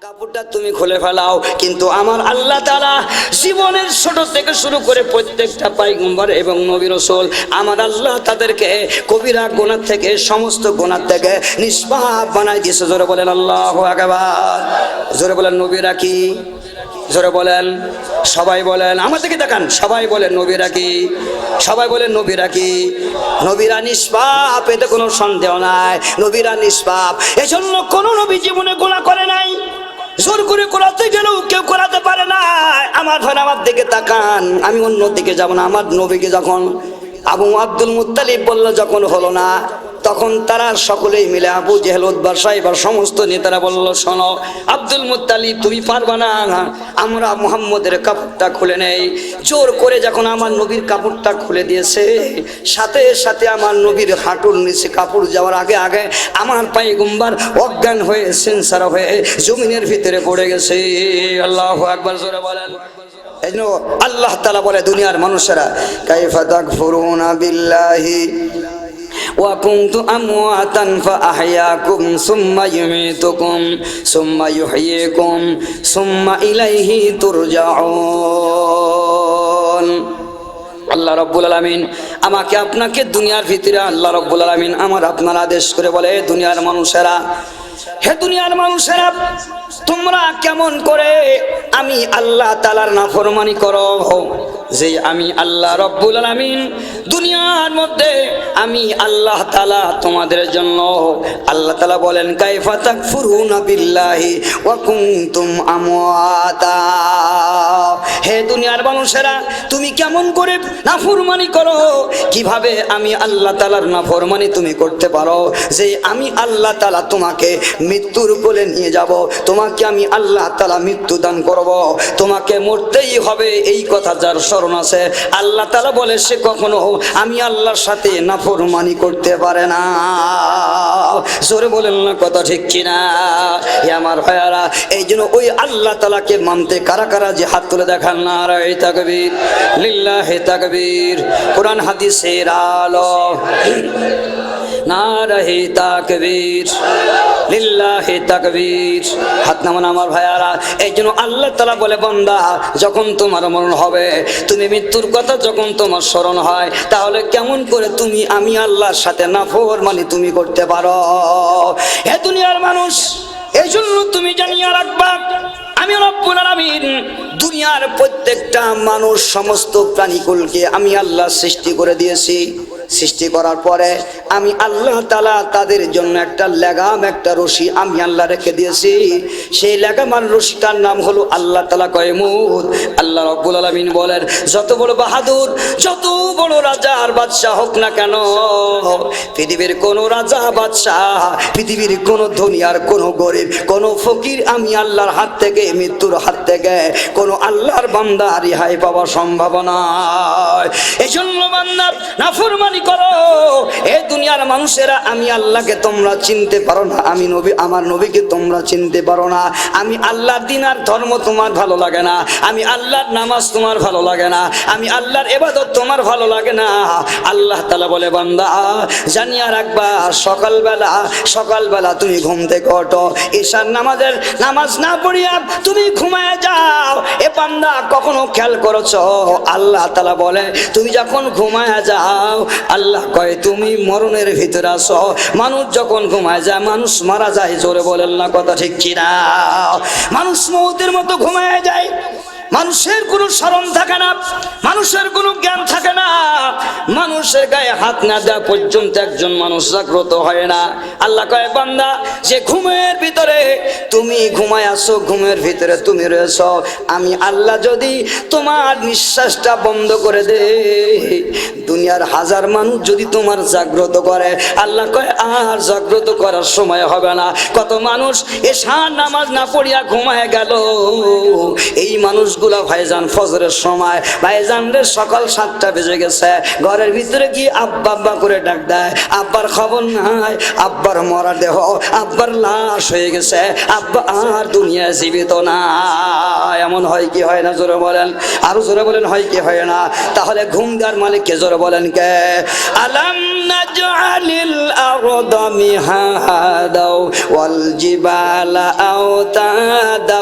কাপড়টা তুমি খুলে ফেলাও, কিন্তু আমার আল্লাহ তাআলা জীবনের ছোট থেকে শুরু করে প্রত্যেকটা পয়গম্বর এবং নবী রাসূল আমার আল্লাহ তাদেরকে কবিরা গুনাহ থেকে সমস্ত গুনাহ থেকে নিষ্পাপ বানাই দিয়েছে। জোরে বলেন আল্লাহু আকবার। জোরে বলেন নবীরা কি? জোরে বলেন, সবাই বলেন, আমার দিকে তাকান, সবাই বলেন নবীরা কি? সবাই বলেন নবীরা কি? নবীরা নিষ্পাপ, এতে কোনো সন্দেহ নাই। নবীরা নিষ্পাপ, এজন্য কোনো নবী জীবনে গুনাহ করে নাই। জোর করে করাতে গেলেও কেউ করাতে পারে না। আমার ভাই আমার দিকে তাকান, আমি অন্য দিকে যাব না। আমার নবীকে যখন আবু আব্দুল মুত্তালিব বলল যখন হলো না, তখন তারা সকলেই মিলে আবু জেহেল উতবা সাইবার সমস্ত নেতারা বলল, শোনো আব্দুল মুত্তালিব তুমি পারবা না, আমরা মুহাম্মদের কাপড়টা খুলে নেই। জোর করে যখন আমার নবীর কাপড়টা খুলে দিয়েছে, সাথে সাথে আমার নবীর হাঁটুর নিচে কাপড় যাওয়ার আগে আগে আমার পয়গম্বর অজ্ঞান হয়ে সেন্সার হয়ে জমিনের ভিতরে পড়ে গেছে। আল্লাহু আকবার। জোরে বলেন। এইজন্য আল্লাহ তাআলা বলে, দুনিয়ার মানুষেরা কাইফা তাকফুরুনা বিল্লাহি ওয়া কুনতুম আমওয়াতান ফাআহইয়াকুম সুম্মা ইউমীতুকুম সুম্মা ইউহয়িকুম সুম্মা ইলাইহি তুরজাউন। আল্লাহ রাব্বুল আলামিন আমাকে আপনাকে দুনিয়ার ভিতরে আল্লাহ রাব্বুল আলামিন আমার আপনার আদেশ করে বলে, দুনিয়ার মানুষেরা, হে দুনিয়ার মানুষেরা, তোমরা কেমন করে আমি আল্লাহ তাআলার নাফরমানি করো, যে আমি আল্লাহ রাব্বুল আলামিন দুনিয়ার মধ্যে আমি আল্লাহ তাআলা তোমাদের জন্য, আল্লাহ তাআলা বলেন কাইফা তাকফুরুনা বিল্লাহি ওয়া কুনতুম আমওয়াতা। হে দুনিয়ার মানুষেরা, তুমি কেমন করে নাফরমানি করো, কিভাবে আমি আল্লাহ তাআলার নাফরমানি তুমি করতে পারো, যে আমি আল্লাহ তাআলা তোমাকে মৃত্যুর কোলে নিয়ে যাব, তোমাকে আমি আল্লাহ তাআলা মৃত্যু দান করব, তোমাকে মরতেই হবে। এই কথা যার স্মরণ আছে, আল্লাহ তাআলা বলে সে কখনো আমি আল্লাহর সাথে নাফরমানি করতে পারে না। জোরে বলেন না কথা ঠিক কিনা? আমার ভাইয়ারা, এই জন্য ওই আল্লাহ তাআলাকে মানতে কারা কারা যে হাত তুলে দেখান, নারায়ে তাকবীর, লিল্লাহি তাকবীর। কোরআন হাদিসের আলো, নারায়ে তাকবীর, লিল্লাহি তাকবীর। হাত নামান আমার ভাইয়ারা। এই জন্য আল্লাহ তাআলা বলে, বান্দা যখন তোমার মরণ হবে, তুমি মৃত্যুর কথা যখন তোমার স্মরণ হয়, তাহলে কেমন করে তুমি আমি আল্লাহর সাথে নাফরমানি তুমি করতে পারো? হে দুনিয়ার মানুষ, এই জন্য তুমি জানিয়ে রাখবা, আমি রব্বুল আলামিন দুনিয়ার প্রত্যেকটা মানুষ সমস্ত প্রাণীকুলকে আমি আল্লাহ সৃষ্টি করে দিয়েছি। সৃষ্টি করার পরে আমি আল্লাহ তাআলা তাদের জন্য একটা লাগাম, একটা রশি আমি আল্লাহ রেখে দিয়েছি। সেই লাগাম আর রশিটার নাম হলো আল্লাহ তাআলা কয়মুত। আল্লাহ রাব্বুল আলামিন বলেন, যত বড় বাহাদুর, যত বড় রাজা আর বাদশাহ হোক না কেন, পৃথিবীর কোন রাজা বাদশাহ, পৃথিবীর কোন ধনী আর কোন গরিব, কোন ফকির আমি আল্লাহর হাত থেকে, মৃত্যুর হাত থেকে কোন আল্লাহর বান্দা রেহাই পাওয়া সম্ভব নয়। এই জন্য বান্দা নাফরমানি করো। এই দুনিয়ার মানুষেরা, আমি আল্লাহকে তোমরা চিনতে পারো না, আমি নবী আমার নবীকে তোমরা চিনতে পারো না, আমি আল্লাহর দ্বীন আর ধর্ম তোমার ভালো লাগে না, আমি আল্লাহর নামাজ তোমার ভালো লাগে না, আমি আল্লাহর ইবাদত তোমার ভালো লাগে না। আল্লাহ তাআলা বলে, বান্দা জানিয়া রাখবা, সকালবেলা তুমি ঘুম থেকে ওঠো, ঈশার নামাজ না পড়িয়া তুমি ঘুমায় যাও। এ বান্দা কখনো খেয়াল করেছো? আল্লাহ তাআলা বলে, তুমি যখন ঘুমায় যাও, আল্লাহ কয় তুমি মরণের ভিতরে আছো। মানুষ যখন ঘুমায় যায়, মানুষ মারা যায়। জোরে বলেন না কথা ঠিক কিনা? মানুষ মৌতের মতো ঘুমায় যায়, মানুষের কোনো স্মরণ থাকে না, মানুষের কোনো জ্ঞান থাকে না, মানুষের গায়ে হাত না দেওয়া পর্যন্ত একজন মানুষ জাগ্রত হয় না। আল্লাহ কয়, বান্দা যে ঘুমের ভিতরে তুমি ঘুমায় আসো, ঘুমের ভিতরে তুমি রয়েছো, আমি আল্লাহ যদি তোমার নিঃশ্বাসটা বন্ধ করে দে, দুনিয়ার হাজার মানুষ যদি তোমার জাগ্রত করে, আল্লাহ কয় আর জাগ্রত করার সময় হবে না। কত মানুষ এশার নামাজ না পড়িয়া ঘুমায় গেল, এই মানুষ মানুষগুলা ভাইজান ফজরের সময় ভাইজান রে সকাল 7টা বেজে গেছে, ঘরের ভিতরে কি আব্বা আব্বা করে ডাক দেয়, আব্বার খবর নাই, আব্বার মরা দেহ, আব্বার লাশ হয়ে গেছে, আব্বা আর দুনিয়ায় জীবিত না। এমন হয় কি হয় না? জোরে বলেন, আরো জোরে বলেন, হয় কি হয় না? তাহলে ঘুম দেওয়ার মালিক কে? জোরে বলেন কে? আলাম নাজআলিল আরদা মিহাদা ওয়াল জিবালা আওতাদা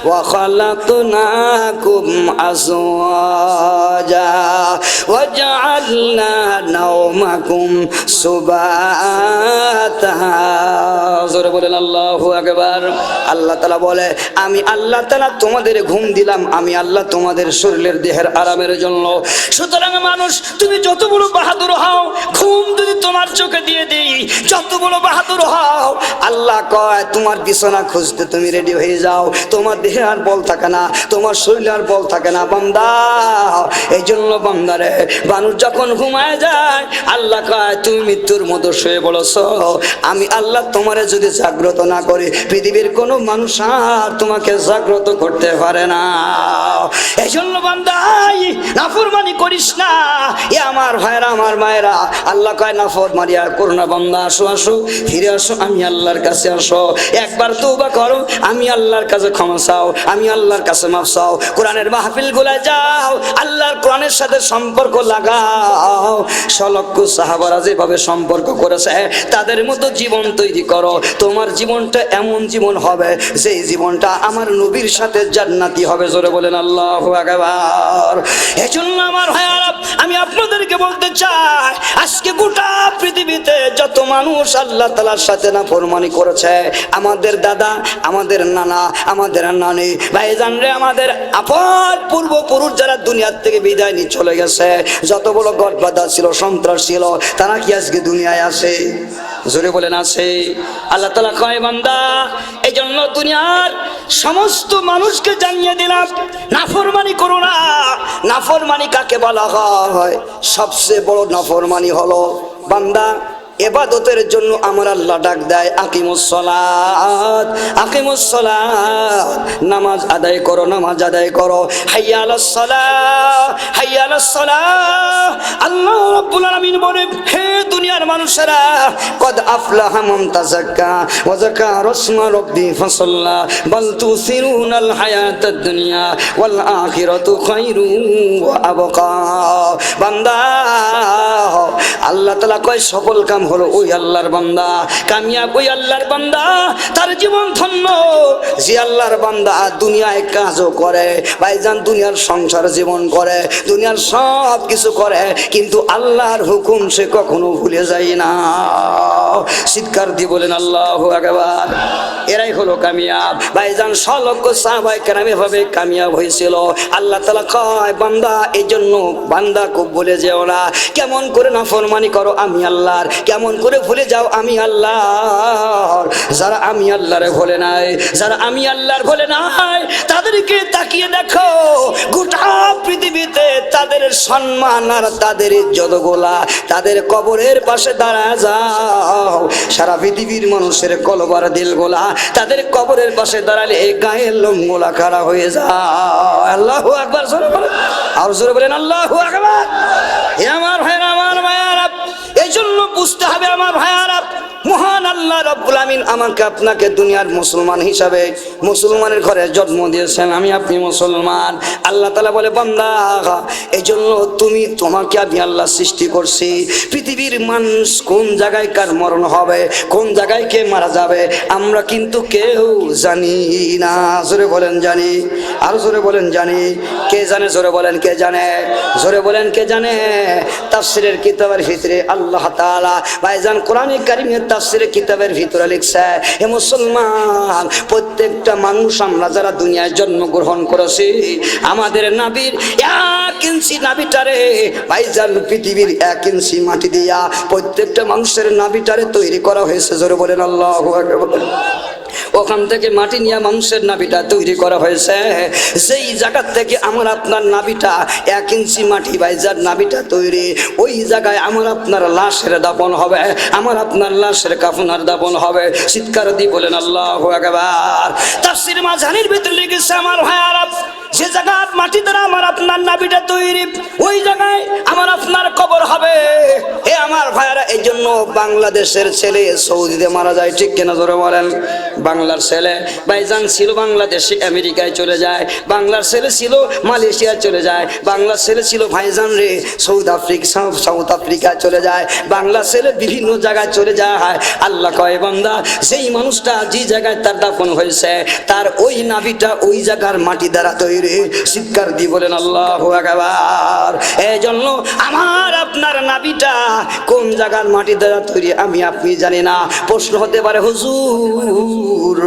ওয়া খালাকনাকুম আজওয়াজা ওয়া জাআলনা নাওমাকুম সুবাতা। জোরে বলেন আল্লাহু আকবার। আল্লাহ তাআলা বলে, আমি আল্লাহ তাআলা তোমাদের ঘুম দিলাম, আমি আল্লাহ তোমাদের শরীরের দেহের আরামের জন্য। সুতরাং মানুষ, তুমি যত বড় বাহাদুর হও, ঘুম যদি তোমার চোখে দিয়ে দিই, যত বড় বাহাদুর হও, আল্লাহ কয় তোমার বিছানা খুঁজতে তুমি রেডি হয়ে যাও, তোমার দেহে আর বল থাকে না, তোমার শরীরে আর বল থাকে না বান্দা। এই জন্য বান্দারে, মানুষ যখন ঘুমায় যায়, আল্লাহ কয় তুমি মৃত্যুর মতো শুয়ে পড়েছো, আমি আল্লাহ তোমারে যদি জাগ্রত না করি, পৃথিবীর কোনো মানুষ আর তোমাকে জাগ্রত করতে পারে না। এই জন্য বান্দাই নাফরমানি করিস না। এ আমার ভাইরা, আমার মায়েরা, আল্লাহ কয় নাফরমানি আর করো না বান্দা, আসো আসো, ফিরে আসো, আমি আল্লাহর কাছে আসো, একবার তওবা করো, আমি আল্লাহর কাছে ক্ষমা চাও, আমি আল্লাহর কাছে মাফ চাও, কোরআনের মাহফিল গুলায় যাও, আল্লাহর কোরআনের সাথে সম্পর্ক লাগাও। সলক্ষ সাহাবারা যেভাবে সম্পর্ক করেছে, তাদের মতো জীবন তৈরি করো, তোমার জীবনটা এমন জীবন হবে, যেই জীবনটা আমার নবীর সাথে জান্নাতি হবে। জোরে বলেন আল্লাহু আকবার। এজন্য আমার ভাইয়ারা, আমি আপনাদেরকে বলতে চাই, আজকে গোটা পৃথিবীতে যত মানুষ আল্লাহ তাআলার সাথে নাফরমানি করেছে, আমাদের দাদা, আমাদের নানা, আমাদের নানি, ভাইজান রে, আমাদের আপন পূর্বপুরুষ যারা দুনিয়ার থেকে বিদায় নিয়ে চলে গেছে, যত বড় গডফাদার ছিল, সন্ত্রাস ছিল, তারা কি আজকে দুনিয়ায় আছে? জোরে বলেন আছে? আল্লাহ তাআলা কয় বান্দা, এই জন্য দুনিয়ার সমস্ত মানুষকে জানিয়ে দিলাম, নাফরমানি করো না। নাফরমানি কাকে বলা হয়? সবচেয়ে বড় নাফরমানি হলো বান্দা ইবাদতের জন্য আমার আল্লাহ ডাক দেয়, আকিমুস সালাত, আকিমুস সালাত, নামাজ আদায় করো, নামাজ আদায় করো, হাইয়া আলাস সালাহ, হাইয়া আলাস সালাহ। আল্লাহ রাব্বুল আলামিন বলে, হে দুনিয়ার মানুষেরা, কদ আফলাহা মান তাযাক্কা ওয়া যাকারা ইসমা রাব্বি ফাসাল্লা বাল তুসিরুনাল হায়াতাদ দুনিয়া ওয়াল আখিরাতু খায়রুন ওয়া আবকা। বান্দা, আল্লাহ তাআলা কয় সকল কাম হলো ওই আল্লাহর বান্দা, কামিয়াব ওই আল্লাহর বান্দা, তার জীবন ধন্য। যে আল্লাহর বান্দা দুনিয়ায় কাজও করে, ভাইজান দুনিয়ার সংসার জীবন করে, দুনিয়ার সব কিছু করে, কিন্তু আল্লাহর হুকুম সে কখনো ভুলে যায় না। চিৎকার দিয়ে বলেন আল্লাহু আকবার। এরাই হলো কামিয়াব। ভাইজান সলক্ষ সাহাবায়ে কেরাম এভাবে কামিয়াব হয়েছিল। আল্লাহ তাআলা কয় বান্দা, এই জন্য বান্দা খুব বলে যেও না, কেমন করে নাফরমানি করো আমি আল্লাহর, কেমন করে ভুলে যাও আমি আল্লাহর। যারা আমি আল্লাহরে ভুলে নাই, যারা আমি আল্লাহর ভুলে নাই, তাদেরকে তাকিয়ে দেখো, গোটা পৃথিবীতে তাদের সম্মান আর তাদের ইজ্জত গোলা তাদের কবরের পাশে দাঁড়া যাও। সারা পৃথিবীর মানুষের কলবার দিল গোলা তাদের কবরের পাশে দাঁড়ালে এই গায়ের লোম গোলা খাড়া হয়ে যাও। আল্লাহু আকবার। জোরে বলেন, আর জোরে বলেন আল্লাহু আকবার। হে আমার ভাইরা, আমার মায়েরা, এই জন্য বুঝতে হবে আমার ভাইয়ারা, মহান আল্লাহ রাব্বুল আমিন আমাকে আপনাকে দুনিয়ার মুসলমান হিসাবে মুসলমানের ঘরে জন্ম দিয়েছেন, আমি আপনি মুসলমান। আল্লাহ তাআলা বলে বান্দা, এই জন্য তোমাকে আমি আল্লাহ সৃষ্টি করছি। পৃথিবীর মানুষ কোন জায়গায় কার মরণ হবে, কোন জায়গায় কে মারা যাবে, আমরা কিন্তু কেউ জানি না। জোরে বলেন জানি, আর জোরে বলেন জানি। কে জানে? জোরে বলেন কে জানে? জোরে বলেন কে জানে? তাফসীরের কিতাবের ভিতরে আল্লাহ তাআলা ভাইজান কোরআনে কারীমের তাফসীরের কিতাবের ভিতরে লিখছে, হে মুসলমান, প্রত্যেকটা মানুষ আমরা যারা দুনিয়ায় জন্মগ্রহণ করেছি, আমাদের নাভির 1 ইঞ্চি নাভিটারে ভাইজান পৃথিবীর 1 ইঞ্চি মাটি দিয়া প্রত্যেকটা মানুষের নাভিটারে তৈরি করা হয়েছে। জোরে বলেন আল্লাহু আকবার। ওখান থেকে মাটি নিয়ে মানুষের নাভিটা তৈরি করা হয়েছে। সেই জায়গা থেকে আমার আপনার নাভিটা 1 ইঞ্চি মাটি ভাইজান নাভিটা তৈরি, ওই জায়গায় আমার আপনার লাশের দাফন হবে, আমার আপনার লাশের কাফনের দাফন হবে। চিৎকার দিয়ে বলেন আল্লাহু আকবার। তাফসীর মাঝানির ভিতরে লিখেছে আমার ভাইয়ারা, যে জায়গার মাটি দ্বারা আমার আপনার নাভিটা তৈরি, ওই জায়গায় আমার আপনার কবর হবে। হে আমার ভাইয়ারা, এই জন্য বাংলাদেশের ছেলে সৌদিতে মারা যায়, ঠিক কিনা জোরে বলেন? বাংলার ছেলে ভাইজান ছিল বাংলাদেশে, আমেরিকায় চলে যায়। বাংলার ছেলে ছিল মালয়েশিয়া চলে যায়। বাংলার ছেলে ছিল ভাইজান রে সাউথ আফ্রিকা চলে যায়। বাংলার ছেলে বিভিন্ন জায়গায় চলে যায়। আল্লাহ কয় বান্দা, সেই মানুষটা যে জায়গায় তার দাফন হয়েছে, তার ওই নাভিটা ওই জায়গার মাটি দ্বারা তৈরি। চিৎকার দিয়ে বলেন আল্লাহু আকবার। এই জন্য আমার আপনার নাভিটা কোন জায়গার মাটি দ্বারা তৈরি আমি আপনি জানি না। প্রশ্ন হতে পারে, হুজুর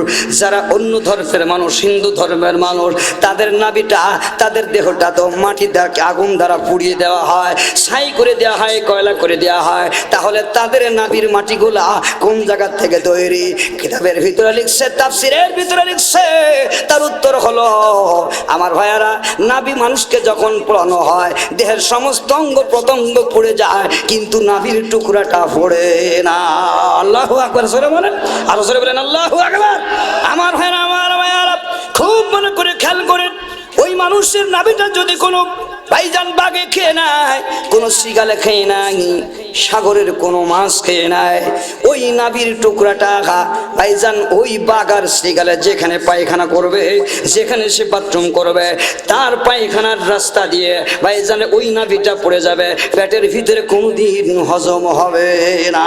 যারা অন্য ধর্মের মানুষ, হিন্দু ধর্মের মানুষ, তাদের নাভিটা, তাদের দেহটা তো মাটি দ্বারা, আগুন দ্বারা পুড়িয়ে দেওয়া হয়, ছাই করে দেওয়া হয়, কয়লা করে দেওয়া হয়, তাহলে তাদের নাভির মাটিগুলা কোন জায়গা থেকে তৈরি? কিতাবের ভিতরে লিখছে, তাফসিরের ভিতরে লিখছে, তার উত্তর হলো, আমার ভাইয়ারা, নাভি মানুষকে যখন পোড়ানো হয়, দেহের সমস্ত অঙ্গ প্রত্যঙ্গ পড়ে যায়, কিন্তু নাভির টুকরাটা পড়ে না। আল্লাহু আকবার জোরে বলেন, আরো জোরে বলেন আল্লাহু আকবার। আমার ভাইয়ারা, আমার ভাইয়ারা, খুব মনে করে খেয়াল করেন, ওই মানুষের নাভিটা যদি কোনো ভাইজান বাগে খেয়ে নেয়, কোন শিগালে খেয়ে নেয়, সাগরের কোনো মাছ খেয়ে নেয়, ওই নাভির টুকরাটা ভাইজান ওই বাগার শিগালে যেখানে পায়খানা করবে, যেখানে সে বাথরুম করবে, তার পায়খানার রাস্তা দিয়ে ভাইজান ওই নাভিটা পড়ে যাবে, পেটের ভিতরে কোনোদিন হজম হবে না।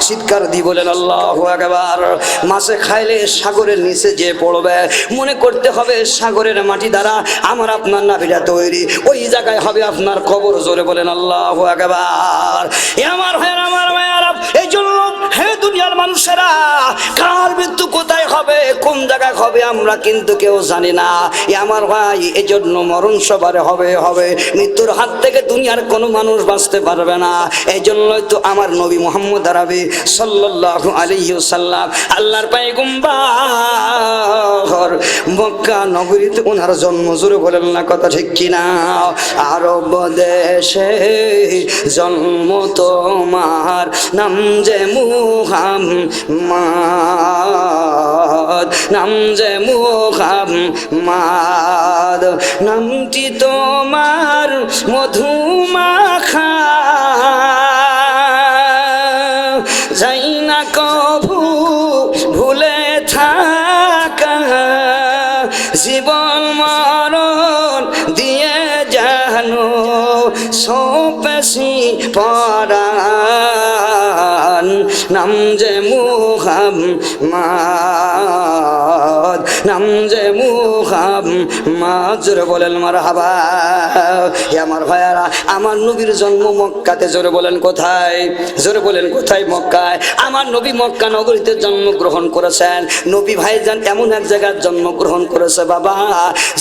চিৎকার দিয়ে বলেন আল্লাহু আকবার। মাছে খাইলে সাগরের নিচে যে পড়বে, মনে করতে হবে সাগরের মাটি দ্বারা আমার আপনার নাভিটা তৈরি, ওই জায়গায় হবে আপনার কবর। জোরে বলেন আল্লাহু আকবার। আমার ভাইয়ারা, আমার ভাইয়ারা, এই জন্য হে দুনিয়ার মানুষেরা, কার মৃত্যু কোথায় হবে, কোন জায়গায় হবে, আমরা কিন্তু কেউ জানি না। আমার ভাই, এই জন্য মরণ সবার হবে হবে। মৃত্যুর হাত থেকে দুনিয়ার কোনো মানুষ বাঁচতে পারবে না। এই জন্যই তো আমার নবী মুহাম্মদ আরবি সাল্লাল্লাহু আলাইহি ওয়াসাল্লাম, আল্লাহর পয়গম্বর, মক্কা নগরীতে ওনার জন্ম। জোরে বলেন না কথা ঠিক কিনা? আরব দেশে জন্ম তোমার, নাম যে মুহাম্মদ, নাম যে মুহাম্মদ, নামটি তোমার মধুমাখা, যাই না কভু ভুলে থাকা, জীবন মরণ দিয়ে জানো সপেছি পরাণ, নাম যে মুহাম্মদ, নাম যে মুহাম্মদ। জোরে বলেন মারহাবা। হে আমার ভাইয়ারা, আমার নবীর জন্ম মক্কাতে। জোরে বলেন কোথায়? জোরে বলেন কোথায়? মক্কায়। আমার নবী মক্কা নগরীতে জন্মগ্রহণ করেছেন। নবী ভাইজান এমন এক জায়গায় জন্মগ্রহণ করেছে বাবা,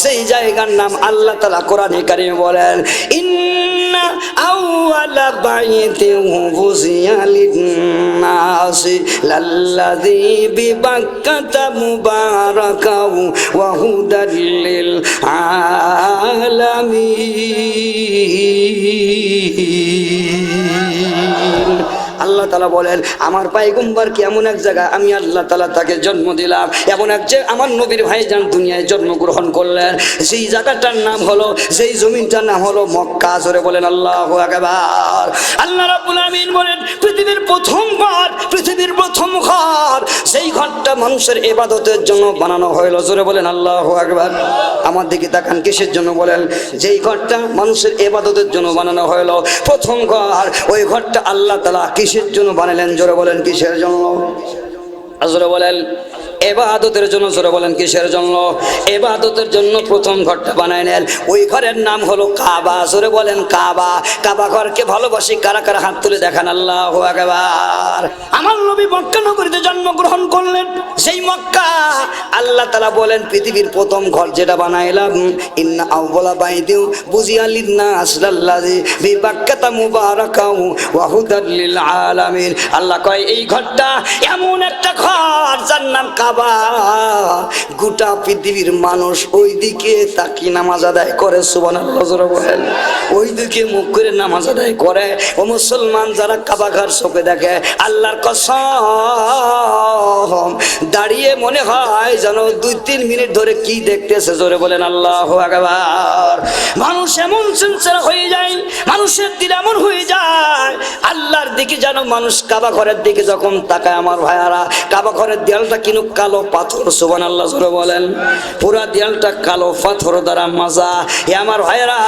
সেই জায়গার নাম আল্লাহ তাআলা কোরআনে কারিমে বলেন, ইন্না আউয়ালা বাইতিন বুজিয়া লিন-নাসি লাল্লাযী বিবাক্কাতা মুবারাকাও ওয়া হুদাল লিল আলামিন। আল্লাহ তাআলা বলেন, আমার পয়গম্বরকে এমন এক জায়গা আমি আল্লাহ তাআলা তাকে জন্ম দিলাম, এমন এক যে আমার নবীর ভাইজান দুনিয়ায় জন্মগ্রহণ করলেন, সেই জায়গাটার নাম হলো, সেই জমিনটার নাম হলো মক্কা। জোরে বলেন আল্লাহু আকবার। আল্লাহ রাব্বুল আলামিন বলেন, পৃথিবীর প্রথম ঘর, পৃথিবীর প্রথম ঘর, সেই ঘরটা মানুষের ইবাদতের জন্য বানানো হলো। জোরে বলেন আল্লাহু আকবার। আমার দিকে তাকান, কিসের জন্য বলেন? যেই ঘরটা মানুষের ইবাদতের জন্য বানানো হলো, প্রথম ঘর, ওই ঘরটা আল্লাহ তাআলা কিসের জন্য বানালেন? জোরে বলেন কিসের জন্য? জোরে বলেন ইবাদতের জন্য। জোরে বলেন কিসের জন্য? ইবাদতের জন্য প্রথম ঘরটা বানাইলেন। ওই ঘরের নাম হলো কাবা। জোরে বলেন কাবা। কাবা ঘরকে ভালোবাসি কারা কারা হাত তুলে দেখান আল্লাহু আকবার। আমার নবী মক্কা নগরীতে জন্মগ্রহণ করলেন, সেই মক্কা আল্লাহ তাআলা বলেন পৃথিবীর প্রথম ঘর যেটা বানাইলাম, ইন্না আউওয়ালা বাইতিন বুজিয়া লিন-নাস লাল্লাযী বিবাক্কাতা মুবারাকাও ওয়া হুদাল লিল আলামিন। আল্লাহ কয় এই ঘরটা এমন একটা ঘর যার নাম কাবা। কাবা, গোটা পৃথিবীর মানুষ ওই দিকে তাকিয়ে নামাজ আদায় করে। সুবহানাল্লাহ জোরে বলেন। ওই দিকে মুখ করে নামাজ আদায় করে। ও মুসলমান যারা কাবা ঘর চোখে দেখে, আল্লাহর কসম দাঁড়িয়ে মনে হয় যেন 2-3 মিনিট ধরে কি দেখতেছে। জোরে বলেন আল্লাহু আকবার। মানুষ এমন সিনসিয়ার হয়ে যায়, মানুষের দিল এমন হয়ে যায়, আল্লাহর দিকে যেন মানুষ কাবা ঘরের দিকে যখন তাকায় আমার ভাইয়ারা, কাবা ঘরের দেয়ালটা কিন্তু কালো পাথর। সুবহানাল্লাহ জোরে বলেন। পুরা দেয়ালটা কালো পাথর দ্বারা মাজা। এ আমার ভাইয়ারা,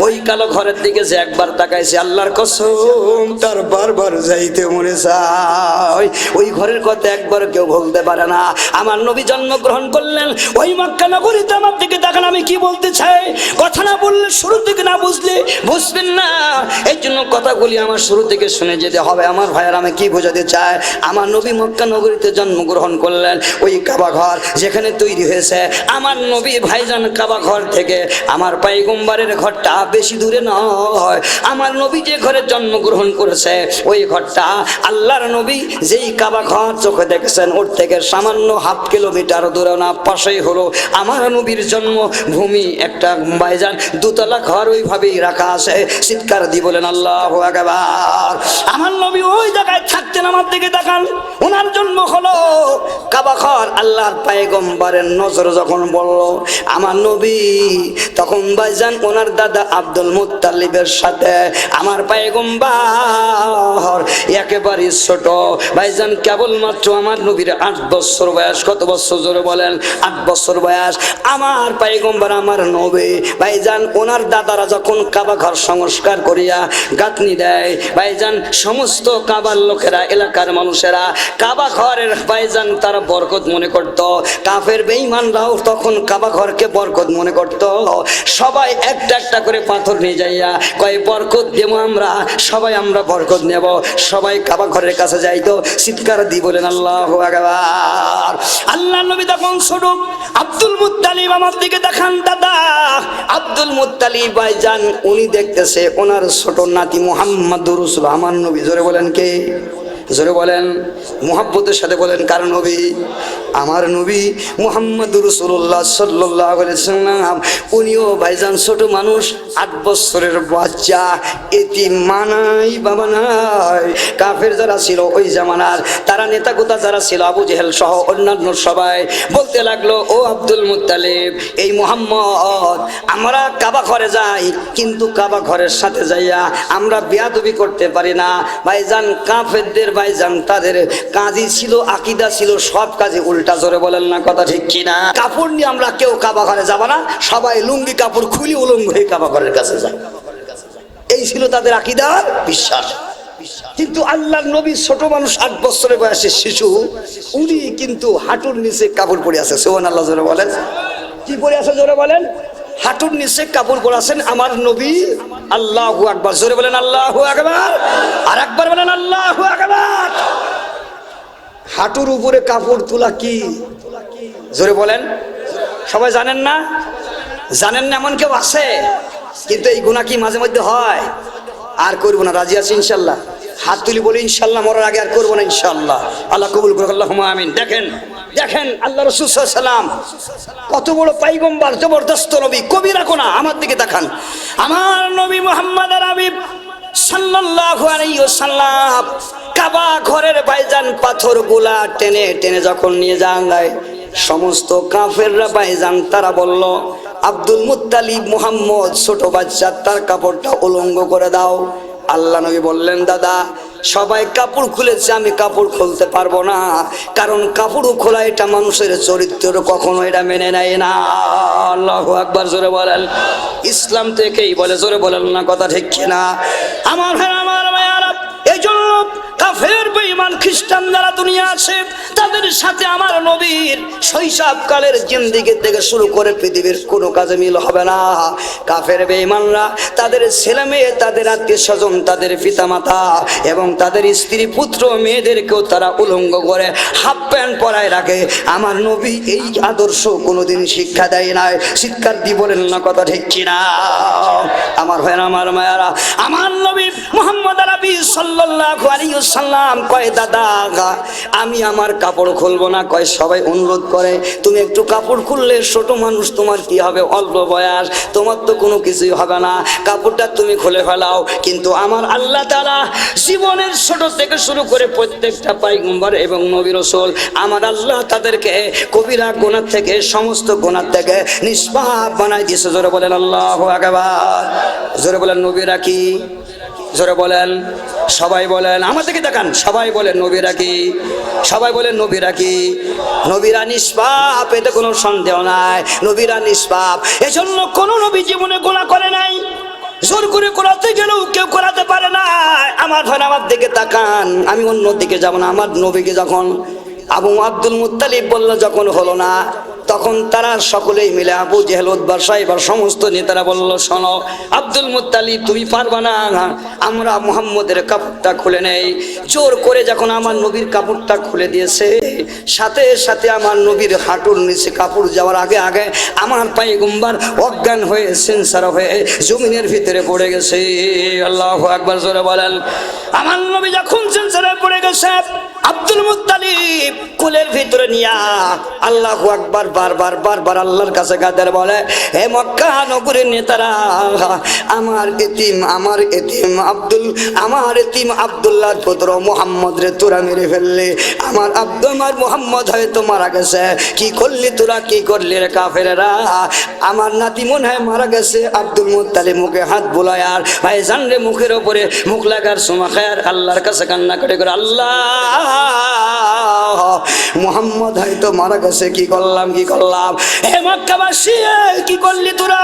ওই কালো ঘরের দিকে যে একবার তাকাইছে, আল্লাহর কসম তার বারবার যাইতে মনে চায়। ওই ঘরের কথা একবার কেউ ভুলতে পারে না। আমার নবী জন্মগ্রহণ করলেন ওই মক্কা নগরীতে। আমার দিকে দেখেন আমি কি বলতে চাই, কথা না বললে শুরু থেকে না বুঝলে বুঝবেন না। এই জন্য কথাগুলি আমার শুরু থেকে শুনে যেতে হবে। আমার ভাইয়ের আমি কি বোঝাতে চাই, আমার নবী মক্কা নগরীতে জন্মগ্রহণ করলেন। ওই কাবা ঘর যেখানে তৈরি হয়েছে, আমার নবী ভাইজান কাবা ঘর থেকে আমার পয়গম্বরের ঘরটা বেশি দূরে নয়। আমার নবী যে ঘরে জন্মগ্রহণ করেছে ওই ঘরটা আল্লাহর নবী যেই কাবা ঘর চোখে দেখেছেন ওর থেকে সামান্য 1/2 কিলোমিটার দূরে না, পাশেই হলো আমার নবীর জন্মভূমি। একটা ভাইজান 2 তলা ঘর ওইভাবেই রাখা আছে। চিৎকার দিয়ে বলেন আল্লাহু আকবার। আমার নবী ওই জায়গায় থাকতেন। আমার দিকে দেখান, ওনার জন্ম হলো কাবা ঘর। আল্লাহর পয়গম্বরের নজর যখন বলল আমার নবী, তখন ভাইজান ওনার দাদা আব্দুল মুত্তালিবের সাথে আমার পয়গম্বর একেবারে ছোট। ভাইজান কেবলমাত্র আমার নবীর 8 বছর বয়স। কত বছর জোরে বলেন? 8 বছর বয়স। আমার পয়গম্বর আমার নবী ভাইজান ওনার দাদারা যখন কাবা ঘর সংস্কার করিয়া গাঁথনি দেয়, ভাইজান সমস্ত কাবার লোকেরা, এলাকার মানুষেরা কাবা ঘরের ভাইজান তারা বরকত মনে করত। কাফের বেঈমানরাও তখন কাবা ঘরকে বরকত মনে করত। সবাই একটা একটা করে পাথর নিয়ে যাইয়া কয় বরকত দেবো আমরা, সবাই আমরা বরকত নেব। সবাই কাবা ঘরের কাছে যাইতো। চিৎকার দিয়ে বলেন আল্লাহু আকবার। আল্লাহ নবী তখন ছোট। আব্দুল মুত্তালিব আমার দিকে দেখান দাদা আব্দুল মুত্তালিব ভাইজান, উনি দেখতেছে ওনার ছোট নাতি মুহাম্মাদুর রাসূল। আমার নবী জোরে বলেন কে? জোরে বলেন, মুহাব্বতের সাথে বলেন কার নবী? আমার নবী মুহাম্মাদুর রাসূলুল্লাহ সাল্লাল্লাহু আলাইহি ওয়াসাল্লাম। উনিও ভাইজান ছোট মানুষ, 8 বছরের বাচ্চা, এতিম, মানাই বাবা নাই। কাফের যারা ছিল ওই জামানার, তারা নেতা গোতা যারা ছিল, আবু জেহেল সহ অন্যান্য সবাই বলতে লাগলো, ও আব্দুল মুত্তালিব, এই মুহাম্মদ, আমরা কাবা ঘরে যাই কিন্তু কাবা ঘরের সাথে যাইয়া আমরা বেয়াদবি করতে পারি না। ভাইজান কাফেরদের ভাইজান তাদের কাজই ছিল, আকীদা ছিল সব কাজে উল্টা। জোরে বলেন না কথা ঠিক কিনা? কাপড় নিয়ে আমরা কেউ কাবা ঘরে যাব না, সবাই লুঙ্গি কাপড় খুলি উলঙ্গ হয়ে কাবা ঘরের কাছে যায়। এই ছিল তাদের আকীদার বিশ্বাস। কিন্তু আল্লাহর নবী ছোট মানুষ, 8 বছরের বয়সের শিশু, উনি কিন্তু হাঁটুর নিচে কাপড় পরে আছে। সুবহানাল্লাহ জোরে বলেন। কি পরে আছে জোরে বলেন? হাঁটুর নিচে কাপড় পরে আছেন আমার নবী। আল্লাহু আকবার। জোরে বলেন আল্লাহু আকবার। আর একবার বলেন আল্লাহু আকবার। হাঁটুর উপরে কাপড় তোলা কি? জোরে বলেন। সবাই জানেন না? জানেন না এমন কেউ আছে? কিন্তু এই গুনাহ কি মাঝে মধ্যে হয়? আর করবো না, রাজি আছি ইনশাল্লাহ? হাত তুলি বলি ইনশাল্লাহ, মরার আগে আর করবো না ইনশাল্লাহ। আল্লাহ কবুল করুক, আল্লাহুম্মা আমিন। দেখেন দেখেন আল্লাহ রাসূল সাল্লাল্লাহু আলাইহি ওয়াসাল্লাম কত বড় পয়গম্বর, জবরদস্ত নবী। কবিরা কোনা আমার দিকে দেখান। আমার নবী মুহাম্মদ আরবি সাল্লাল্লাহু আলাইহি ওয়াসাল্লাম কাবা ঘরের ভাইজান পাথরগুলা টেনে টেনে যখন নিয়ে যায়, সমস্ত কাফেররা ভাইজান তারা বলল, আব্দুল মুত্তালিব মুহাম্মদ ছোট বাচ্চা, তার কাপড়টা উলঙ্গ করে দাও। আল্লাহ নবী বললেন, দাদা সবাই কাপড় খুলেছে, আমি কাপড় খুলতে পারবো না, কারণ কাপড় খোলা এটা মানুষের চরিত্র, কখনো এটা মেনে নেয় না। আল্লাহু আকবার। জোরে বলেন। ইসলাম থেকেই বলে, জোরে বলেন না কথা ঠিক কিনা? আমার ভাই, আমার মায়েরা, এই জন্য কাফের বেঈমান খ্রিস্টান যারা দুনিয়া আছে, তাদের সাথে আমার নবীর শৈশবকালের জিন্দেগি থেকে শুরু করে পৃথিবীর কোনো কাজে মিল হবে না। কাফের বেঈমানরা তাদের ছেলে মেয়ে, তাদের আত্মীয় স্বজন, তাদের পিতামাতা এবং তাদের স্ত্রী পুত্র মেয়েদেরকেও তারা উলঙ্গ করে হাফ প্যান্ট পরায় রাখে। আমার নবী এই আদর্শ কোনোদিন শিক্ষা দেয় নাই। চিৎকার দিয়ে বলেন না কথা ঠিক কিনা? আমার ভাইরা, আমার মায়েরা, আমার নবী মুহাম্মদ আরবি সাল্লাল্লাহু আলাইহি ওয়াসাল্লাম কয় দাদা আমি আমার কাপড় খুলবো না। কয় সবাই অনুরোধ করে তুমি একটু কাপড় খুললে, ছোট মানুষ তোমার কি হবে, অল্প বয়স, তোমার তো কোনো কিছুই হবে না, কাপড়টা তুমি খুলে ফেলাও। কিন্তু আমার আল্লাহ তাআলা জীবনের ছোট থেকে শুরু করে প্রত্যেকটা পয়গম্বর এবং নবী রাসূল আমার আল্লাহ তাদেরকে কবিরা গুনাহ থেকে, সমস্ত গুনাহ থেকে নিষ্পাপ বানাই দিয়েছে। জোরে বলেন আল্লাহু আকবার। জোরে বলেন নবীরা কি? জোরে বলেন, সবাই বলেন, আমার দিকে তাকান, সবাই বলেন নবীরা কি? সবাই বলেন নবীরা কি? নবীরা নিষ্পাপ, এতে কোনো সন্দেহ নাই, নবীরা নিষ্পাপ। এজন্য কোনো নবী জীবনে গুনাহ করে নাই, জোর করে করাতে গেলেও কেউ করাতে পারে না। আমার ভাই আমার দিকে তাকান, আমি অন্য দিকে যাব না। আমার নবীকে যখন আবু আব্দুল মুত্তালিব বলল যখন হলো না, তখন তারা সকলেই মিলে আবু জেহেল, উতবা, সাইবা সমস্ত নেতারা বলল শোনো আব্দুল মুত্তালিব তুমি পারবা না, আমরা মুহাম্মদের কাপড়টা খুলে নেই। জোর করে যখন আমার নবীর কাপড়টা খুলে দিয়েছে, সাথে সাথে আমার নবীর হাঁটুর নিচে কাপড় যাওয়ার আগে আগে আমার পয়গম্বর অজ্ঞান হয়ে সেন্সার হয়ে জমিনের ভিতরে পড়ে গেছে। আল্লাহু আকবার। জোরে বলেন। আমার নবী যখন সেন্সারে পড়ে গেছে, আব্দুল মুত্তালিব কোলের ভিতরে নিয়া আল্লাহু আকবার বারবার বারবার আল্লাহর কাছে কাদের বলে, হে মক্কা নগরীর নেতারা, আমার এতিম আব্দুল্লাহর পুত্র মুহাম্মদ রে তোরা মেরে ফেললে, আমার মুহাম্মদ হয়তো মারা গেছে, কি করলি তোরা, কি করলি রে কাফেরেরা, আমার নাতি মনে হয় মারা গেছে। আব্দুল মুত্তালিব মুখে হাত বুলায় আর ভাইজান রে মুখের ওপরে মুখ লাগার সময় খায় আর আল্লাহর কাছে কান্না করে করে, আল্লাহ মুহাম্মদ হয়তো মারা গেছে, কি করলাম কি করলাম, হে মক্কাবাসী কি করলি তোরা।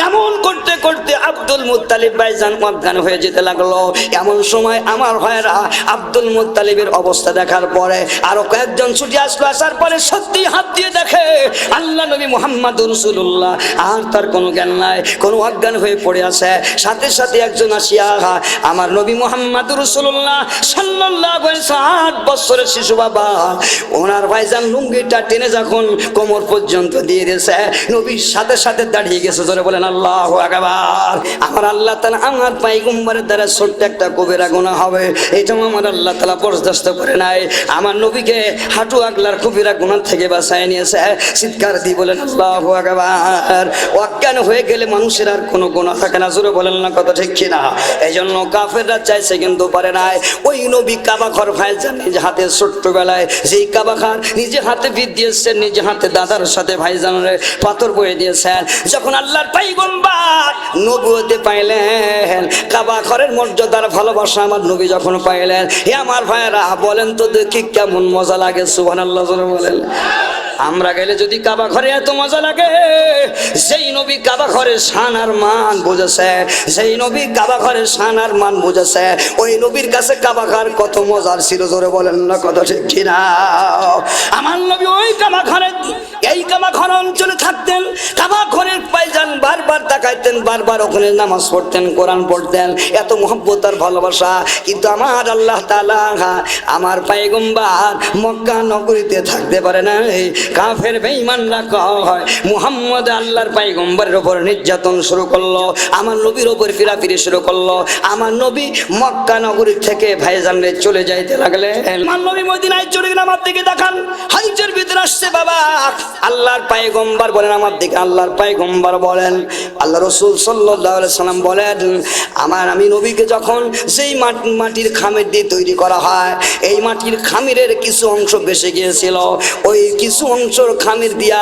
এমন করতে করতে আব্দুল মুত্তালিব ভাইজান অজ্ঞান হয়ে যেতে লাগলো। এমন সময় আমার ভাইরা আব্দুল মুত্তালিবের অবস্থা দেখার পরে আরো কয়েকজন ছুটে আসলো। আসার পরে সত্যি হাত দিয়ে দেখে আল্লাহ নবী মুহাম্মদুর রাসূলুল্লাহ আর তার কোনো জ্ঞান নাই, কোনো অজ্ঞান হয়ে পড়ে আছে। সাথে সাথে একজন আসিয়া আমার নবী মুহাম্মদুর রাসূলুল্লাহ সাল্লাল্লাহু আলাইহি 60 বছরের শিশু বাবা, ওনার ভাইজান লুঙ্গিটা টেনে যখন কোমর পর্যন্ত দিয়ে দিয়েছে, নবীর সাথে সাথে দাঁড়িয়ে গেছে। জোরে বলেন আল্লাহু আকবার। আমার আল্লাহ তাআলা আমার পয়গম্বরের দ্বারা ছোট্ট একটা কবিরা গুনাহ হবে, এটাও আমার আল্লাহ তাআলা বরদাস্ত করে নাই। আমার নবীকে হাঁটু আগলার কবিরা গুনাহ থেকে বাঁচায় নিয়েছে। চিৎকার দিয়ে বলেন আল্লাহু আকবার। অজ্ঞান হয়ে গেলে মানুষের আর কোনো গুনাহ থাকে না। জোরে বলেন না কথা ঠিক কিনা? এই জন্য কাফেররা চাইছে কিন্তু পারে নাই। ওই নবী কাবা ঘর ভাইজান নিজে হাতে ছোট্টবেলায় যেই কাবা ঘর নিজে হাতে ভিত দিয়েছেন, নিজে হাতে দাদার সাথে ভাইজানের পাথর বয়ে দিয়েছেন। যখন আল্লাহর পয়গম্বর নবুয়তে পাইলেন, কাবা ঘরের মর্যাদার ভালোবাসা আমার নবী যখন পাইলেন, হে আমার ভাইয়েরা বলেন তো দেখি কেমন মজা লাগে। সুবহানাল্লাহ জোরে বলেন। আমরা গেলে যদি কাবা ঘরে এত মজা লাগে, সেই নবী কাবা ঘরের শান আর মান বুঝেছে, সেই নবী কাবা ঘরের শান আর মান বুঝেছে, ওই নবীর কাছে কাবা ঘর কত মজার ছিল। জোরে বলেন না কথা ঠিক কিনা? আমার নবী ওই কাবা ঘরে, এই কাবা ঘর অঞ্চলে থাকতেন, কাবা ঘরের পায়জান বারবার তাকাইতেন, বারবার ওখানে নামাজ পড়তেন, কোরআন পড়তেন, এত মহব্বত আর ভালোবাসা। কিন্তু আমার আল্লাহ তাআলা আমার পয়গম্বর মক্কা নগরীতে থাকতে পারে না। কাফের বেঈমানরা কয় মুহাম্মদ আল্লাহর পয়গম্বরের উপর নির্যাতন শুরু করলো, আমার নবীর উপর ফিরাফিরি শুরু করলো। আমার নবী মক্কা নগরী থেকে ভাইজানরে চলে যাইতে লাগলেন। আমার নবী মদিনায় চলে গেলেন। আমার দিকে দেখান, হাদিসের ভিতরে আসছে বাবা, আল্লাহর পয়গম্বর বলেন, আমার দিকে আল্লাহর পয়গম্বর বলেন, আল্লাহ রাসূল সাল্লাল্লাহু আলাইহি সাল্লাম বলেন, আমি নবীকে যখন সেই মাটির খামির দিয়ে তৈরি করা হয়, এই মাটির খামিরের কিছু অংশ বেঁচে গিয়েছিল, ওই কিছু অংশের খামির দিয়া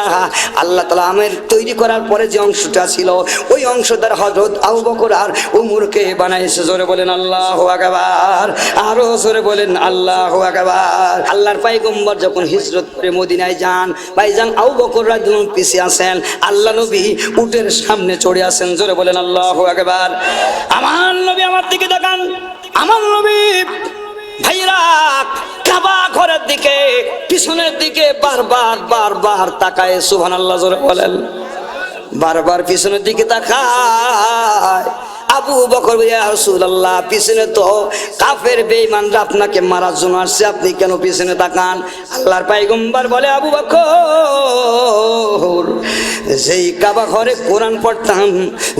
আল্লাহ তাআলা আমের তৈরি করার পরে যে অংশটা ছিল, ওই অংশ দ্বারা হযরত আবু বকর আর উমরকে বানাইছে। জোরে বলেন আল্লাহু আকবার। আরো জোরে বলেন আল্লাহু আকবার। আল্লাহর পয়গম্বর যখন হিজরত করে মদিনায় যান, ভাইজান আবু বকর রাদিয়াল্লাহু আনহু পিছে আছেন, আল্লাহ নবী উটের সামনে চড়ে আছেন। জোরে বলেন আল্লাহু আকবার। আমার নবী আমার দিকে তাকান, আমার নবী ভাইরা কাবা ঘরের দিকে পিছনের দিকে বারবার বারবার তাকায়। সুবহানাল্লাহ জোরে বলেন। বারবার পিছনের দিকে তাকায়। আবু বকর ইয়া রাসূলুল্লাহ, পিছনে তো কাফের বেঈমানরা আপনাকে মারার জন্য আসছে, আপনি কেন পিছনে তাকান? আল্লাহর পয়গম্বর বলে, আবু বকর, যেই কাবা ঘরে কোরআন পড়তাম,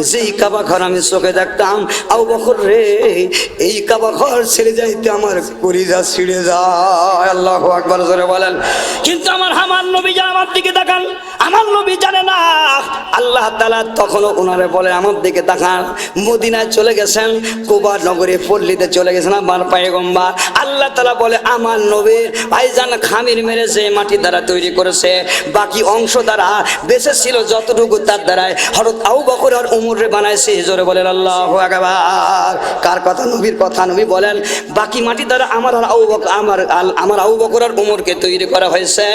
যেই কাবা ঘর আমি চোখে দেখতাম, আবু বকর রে, এই কাবা ঘর ছেড়ে যাইতে আমার কলিজা ছিঁড়ে যায়। আল্লাহু আকবার জোরে বলেন। কিন্তু আমার নবী যা আমার দিকে তাকান, আমার নবী জানে না আল্লাহ তাআলা তখনও ওনারে বলে আমার দিকে তাকান। মদিনায় চলে গেছেন, কুবা নগরে পল্লীতে চলে গেছেন আমার পয়গম্বর। আল্লাহ তাআলা বলে আমার নবীর ভাইজান খামির মেরে যে মাটি দ্বারা তৈরি করেছে, বাকি অংশ দ্বারা বেঁচে ছিল যতটুকু তার দ্বারাই হযরত আবু বকর আর উমরে বানাইছে। জোরে বলেন আল্লাহু আকবার। কার কথা? নবীর কথা। নবী বলেন বাকি মাটি দ্বারা আমার আর আমার আবু বকর আর উমরকে তৈরি করা হয়েছে।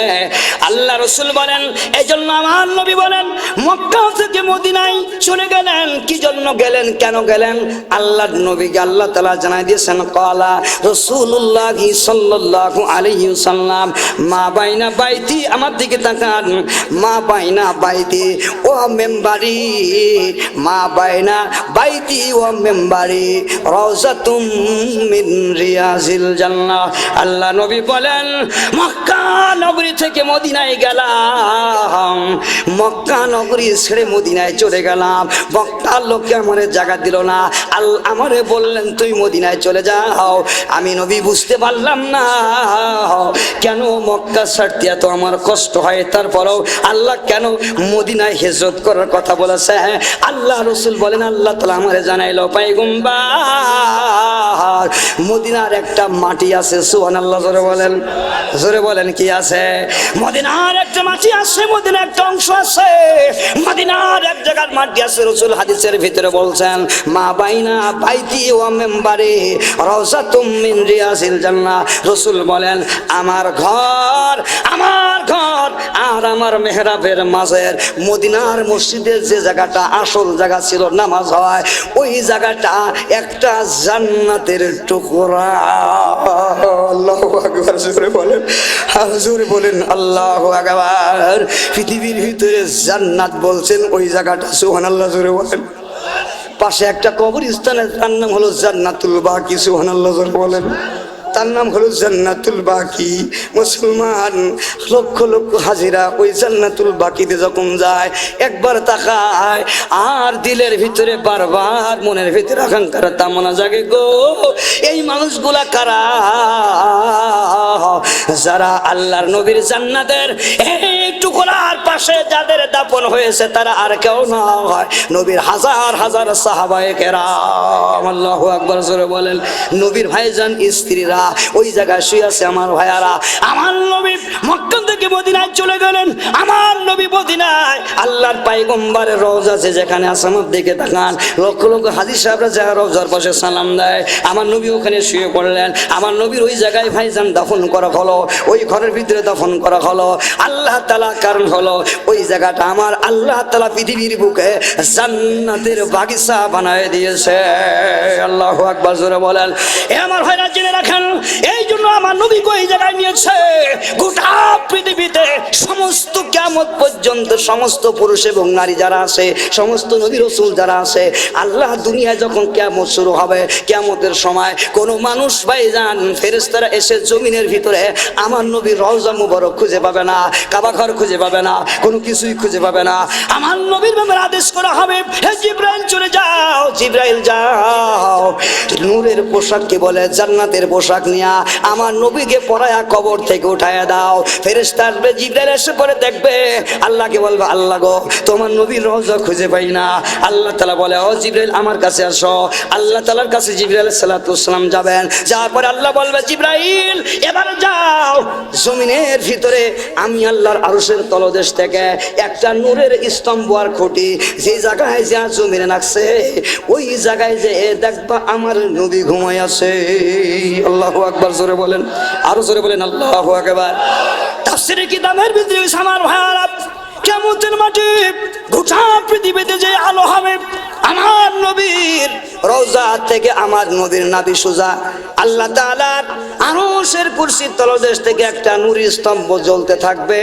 আল্লাহ রাসূল বলেন, এজন্য আমার নবী বলেন মক্কা থেকে মদিনায় চলে গেলেন। কি জন্য গেলেন, কেন গেলেন? আল্লাহর নবীকে আল্লাহ তাআলা জানাই দিয়েছেন, ক্বালা রাসূলুল্লাহ সাল্লাল্লাহু আলাইহি ওয়াসাল্লাম মা বাইনা বাইতি, আমার দিকে তাকান, মা বাইনা বাইতি ও মেম্বারি, মা বাইনা বাইতি ও মেম্বারি রাউজাতুম মিন রিয়াজিল জান্নাহ। আল্লাহ নবী বলেন মক্কা নগরী থেকে মদিনায় গেলাম, মক্কা নগরী ছেড়ে মদিনায় চলে গেলাম। মক্কার লোককে আমার জায়গা দিল না, আমারে বললেন তুই মদিনায় চলে যাও। আমি নবী বুঝতে পারলাম না কেন মক্কা ছাড়তে এত আমার কষ্ট হয়, তারপরেও আল্লাহ কেন মদিনায় হিজরত করার কথা বলেছে। আল্লাহ রাসূল বলেন আল্লাহ তাআলা আমারে জানাইলো, পয়গম্বর মদিনার একটা মাটি আছে। সুবহানাল্লাহ। জোরে বলেন, জোরে বলেন কি আছে? মদিনার একটা মাটি আছে, মদিনার একটা অংশ আছে, মদিনার এক জায়গার মাটি আছে। রাসূল হাদিসের ভিতরে বলছেন মা বাইনা বাইতি ওয়া মিম্বারি রাউজাতুম মিন রিয়াজিল জান্নাহ। রাসূল বলেন আমার ঘর আর আমার মেহরাবের মাঝের মদিনার মসজিদের যে জায়গাটা আসল জায়গা ছিল নামাজ হয়, ওই জায়গাটা একটা জান্নাতের টুকরা। আল্লাহু আকবার। জোরে বলেন, আর জোরে বলেন আল্লাহু আকবার। পৃথিবীর ভিতরে জান্নাত বলছেন ওই জায়গাটা। সুবহানাল্লাহ। জোরে বলেন। পাশে একটা কবরস্থানের তার নাম হলো জান্নাতুল বাকি। সুবহানাল্লাহ। জোরে বলেন। তার নাম হলো জান্নাতুল বাকি। মুসলমান লক্ষ লক্ষ হাজিরা ওই জান্নাতুল বাকিতে যখন যায় একবার তাকায় আর দিলের ভিতরে বারবার মনের ভিতরে আকাঙ্ক্ষার তামনা জাগে, গো এই মানুষগুলা কারা? যারা আল্লাহর নবীর জান্নাতের এই টুকরার পাশে যাদের দাফন হয়েছে তারা আর কেউ নয়, নবীর হাজার হাজার সাহাবায়ে কেরাম। আল্লাহু আকবার। জোরে বলেন। নবীর ভাইজান স্ত্রীরা ওই জায়গায় শুয়ে আছে। আমার ভাইয়ারা, আমার নবী মক্কা থেকে মদিনায় চলে গেলেন। আমার নবী মদিনায় আল্লাহর পয়গম্বরের রওজা আছে যেখানে আছে, আমার দিকে তাকান। লক্ষ লক্ষ হাজী সাহেবরা যারা রওজার পাশে সালাম দেয়, আমার নবী ওখানে শুয়ে পড়লেন। আমার নবীর ওই জায়গায় ভাইজান দাফন করা হলো, ওই ঘরের ভিতরে দাফন করা হলো। আল্লাহ তাআলা কারণ হলো ওই জায়গাটা আমার আল্লাহ তাআলা পৃথিবীর বুকে জান্নাতের বাগিচা বানায় দিয়েছে। আল্লাহু আকবার। জোরে বলেন। এ আমার ভাইরা জেনে রাখেন, এই জন্য আমার নবীকে ওই জায়গায় নিয়েছে। গোটা পৃথিবীতে সমস্ত কিয়ামত পর্যন্ত সমস্ত পুরুষ এবং নারী যারা আছে, সমস্ত নবী রাসূল যারা আছে, আল্লাহ দুনিয়ায় যখন কিয়ামত শুরু হবে, কিয়ামতের সময় কোন মানুষ ভাইজান ফেরেশতারা এসে জমিনের ভিতরে আমার নবীর রওজা মুবারক খুঁজে পাবে না, কাবা ঘর খুঁজে পাবে না, কোনো কিছুই খুঁজে পাবে না। আমার নবীর ব্যাপারে আদেশ করা হবে, হে জিবরাইল চলে যাও, জিবরাইল যাও, নূরের পোশাক কি বলে জান্নাতের পোশাক নিয়া আমার নবীকে পরায়া কবর থেকে উঠায়া দাও। ফেরেশতা আসবে, জিবরাইল এসে পরে দেখবে, আল্লাহকে বলবে আল্লাহ গো তোমার নবীর রওজা খুঁজে পাই না। আল্লাহ তাআলা বলে ও জিবরাইল আমার কাছে আসো। আল্লাহ তাআলার কাছে জিবরাইল আলাইহিস সালাতু ওয়াস সালাম যাবেন। যাওয়ার পরে আল্লাহ বলবে জিবরাইল এবার যাও, জমিনের ভিতরে আমি আল্লাহর আরশের তলদেশ থেকে একটা নূরের স্তম্ভ আর খুঁটি যে জায়গায় যা জমিনে রাখছে ওই জায়গায় যে দেখবা আমার নবী ঘুমায় আছে। আল্লাহু আকবার। জোরে বলেন, আরো জোরে বলেন আল্লাহু আকবার। তাফসীরের কিতাবের ভিতরে আমার ভাইরা কিয়ামতের মাঠে গোটা পৃথিবীতে যে আলো হবে আমার নবীর রওজা থেকে আমার নবীর নাভি সোজা। আল্লাহ তাআলার আরশের কুরসির তলদেশ থেকে একটা নূরের স্তম্ভ জ্বলতে থাকবে,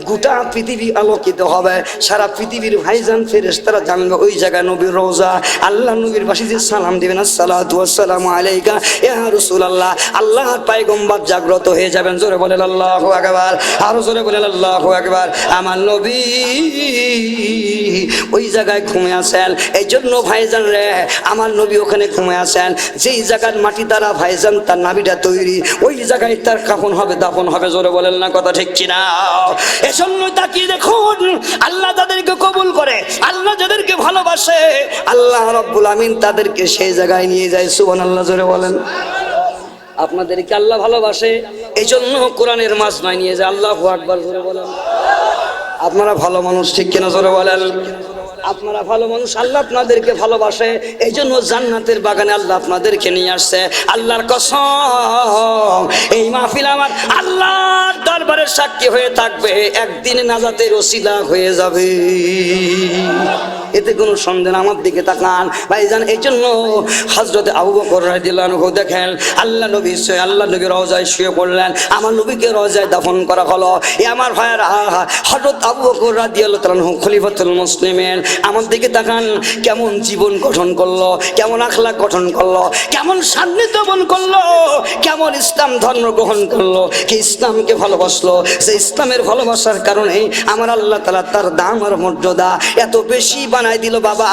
গোটা পৃথিবী আলোকিত হবে, সারা পৃথিবীর ভাইজান ফেরেশতারা জানবে ওই জায়গায় নবীর রওজা। আল্লাহ নবীর বাসীদের সালাম দিবেন, আসসালাতু ওয়াসসালামু আলাইকা ইয়া রাসূলুল্লাহ। আল্লাহর পয়গম্বর জাগ্রত হয়ে যাবেন, জোরে বলেন আল্লাহু আকবার, আরো জোরে বলেন আল্লাহু আকবার। আমার নবী ওই জায়গায় ঘুমিয়ে আছেন, এই জন্য ভাইজান রে আমার নবী ওখানে ঘুমিয়ে আছেন। যেই জায়গার মাটি দ্বারা ভাইজান তার নাভিটা তৈরি, ওই জায়গায় তার কাফন হবে, দাফন হবে, জোরে বলেন না কথা ঠিক কিনা? এজন্য তাকিয়ে দেখুন, আল্লাহ তাদেরকে কবুল করে, আল্লাহ যাদেরকে ভালোবাসে আল্লাহ রাব্বুল আমিন তাদেরকে সেই জায়গায় নিয়ে যায়। সুবহানাল্লাহ, জোরে বলেন। আপনাদেরকে আল্লাহ ভালোবাসে, এই জন্য কোরআনের মাজমায় নিয়ে যায়। আল্লাহু আকবার, জোরে বলেন। আপনারা ভালো মানুষ ঠিক কিনা, জোরে বলেন। আপনারা ভালো মানুষ, আল্লাহ আপনাদেরকে ভালোবাসে, এই জন্য জান্নাতের বাগানে আল্লাহ আপনাদেরকে নিয়ে আসছে। আল্লাহর কসম, এই মাহফিল আমার আল্লাহর দরবারের সাক্ষী হয়ে থাকবে, একদিন নাজাতের ওসিলা হয়ে যাবে, এতে কোনো সন্দেহ। আমার দিকে তাকান ভাইজান। এই জন্য হযরত আবু বকর রাদিয়াল্লাহু আনহু দেখেন, আল্লাহ নবী রওজায় শুয়ে পড়লেন, আমার নবীকে রওজায় দাফন করা হলো। এ আমার ভাইয়েরা, হযরত আবু বকর রাদিয়াল্লাহু তাআলা আনহু খলিফাতুল মুসলিমিন, আমার দিকে তাকান, কেমন জীবন গঠন করলো, কেমন আখলাক গঠন করলো, কেমন সান্নিধ্যবন করলো, কেমন ইসলাম ধর্ম গ্রহণ করলো, কি ইসলামকে ভালোবাসলো। যে ইসলামের ভালোবাসার কারণে আমার আল্লাহ তাআলা তার দাম আর মর্যাদা এত বেশি বানাই দিল বাবা,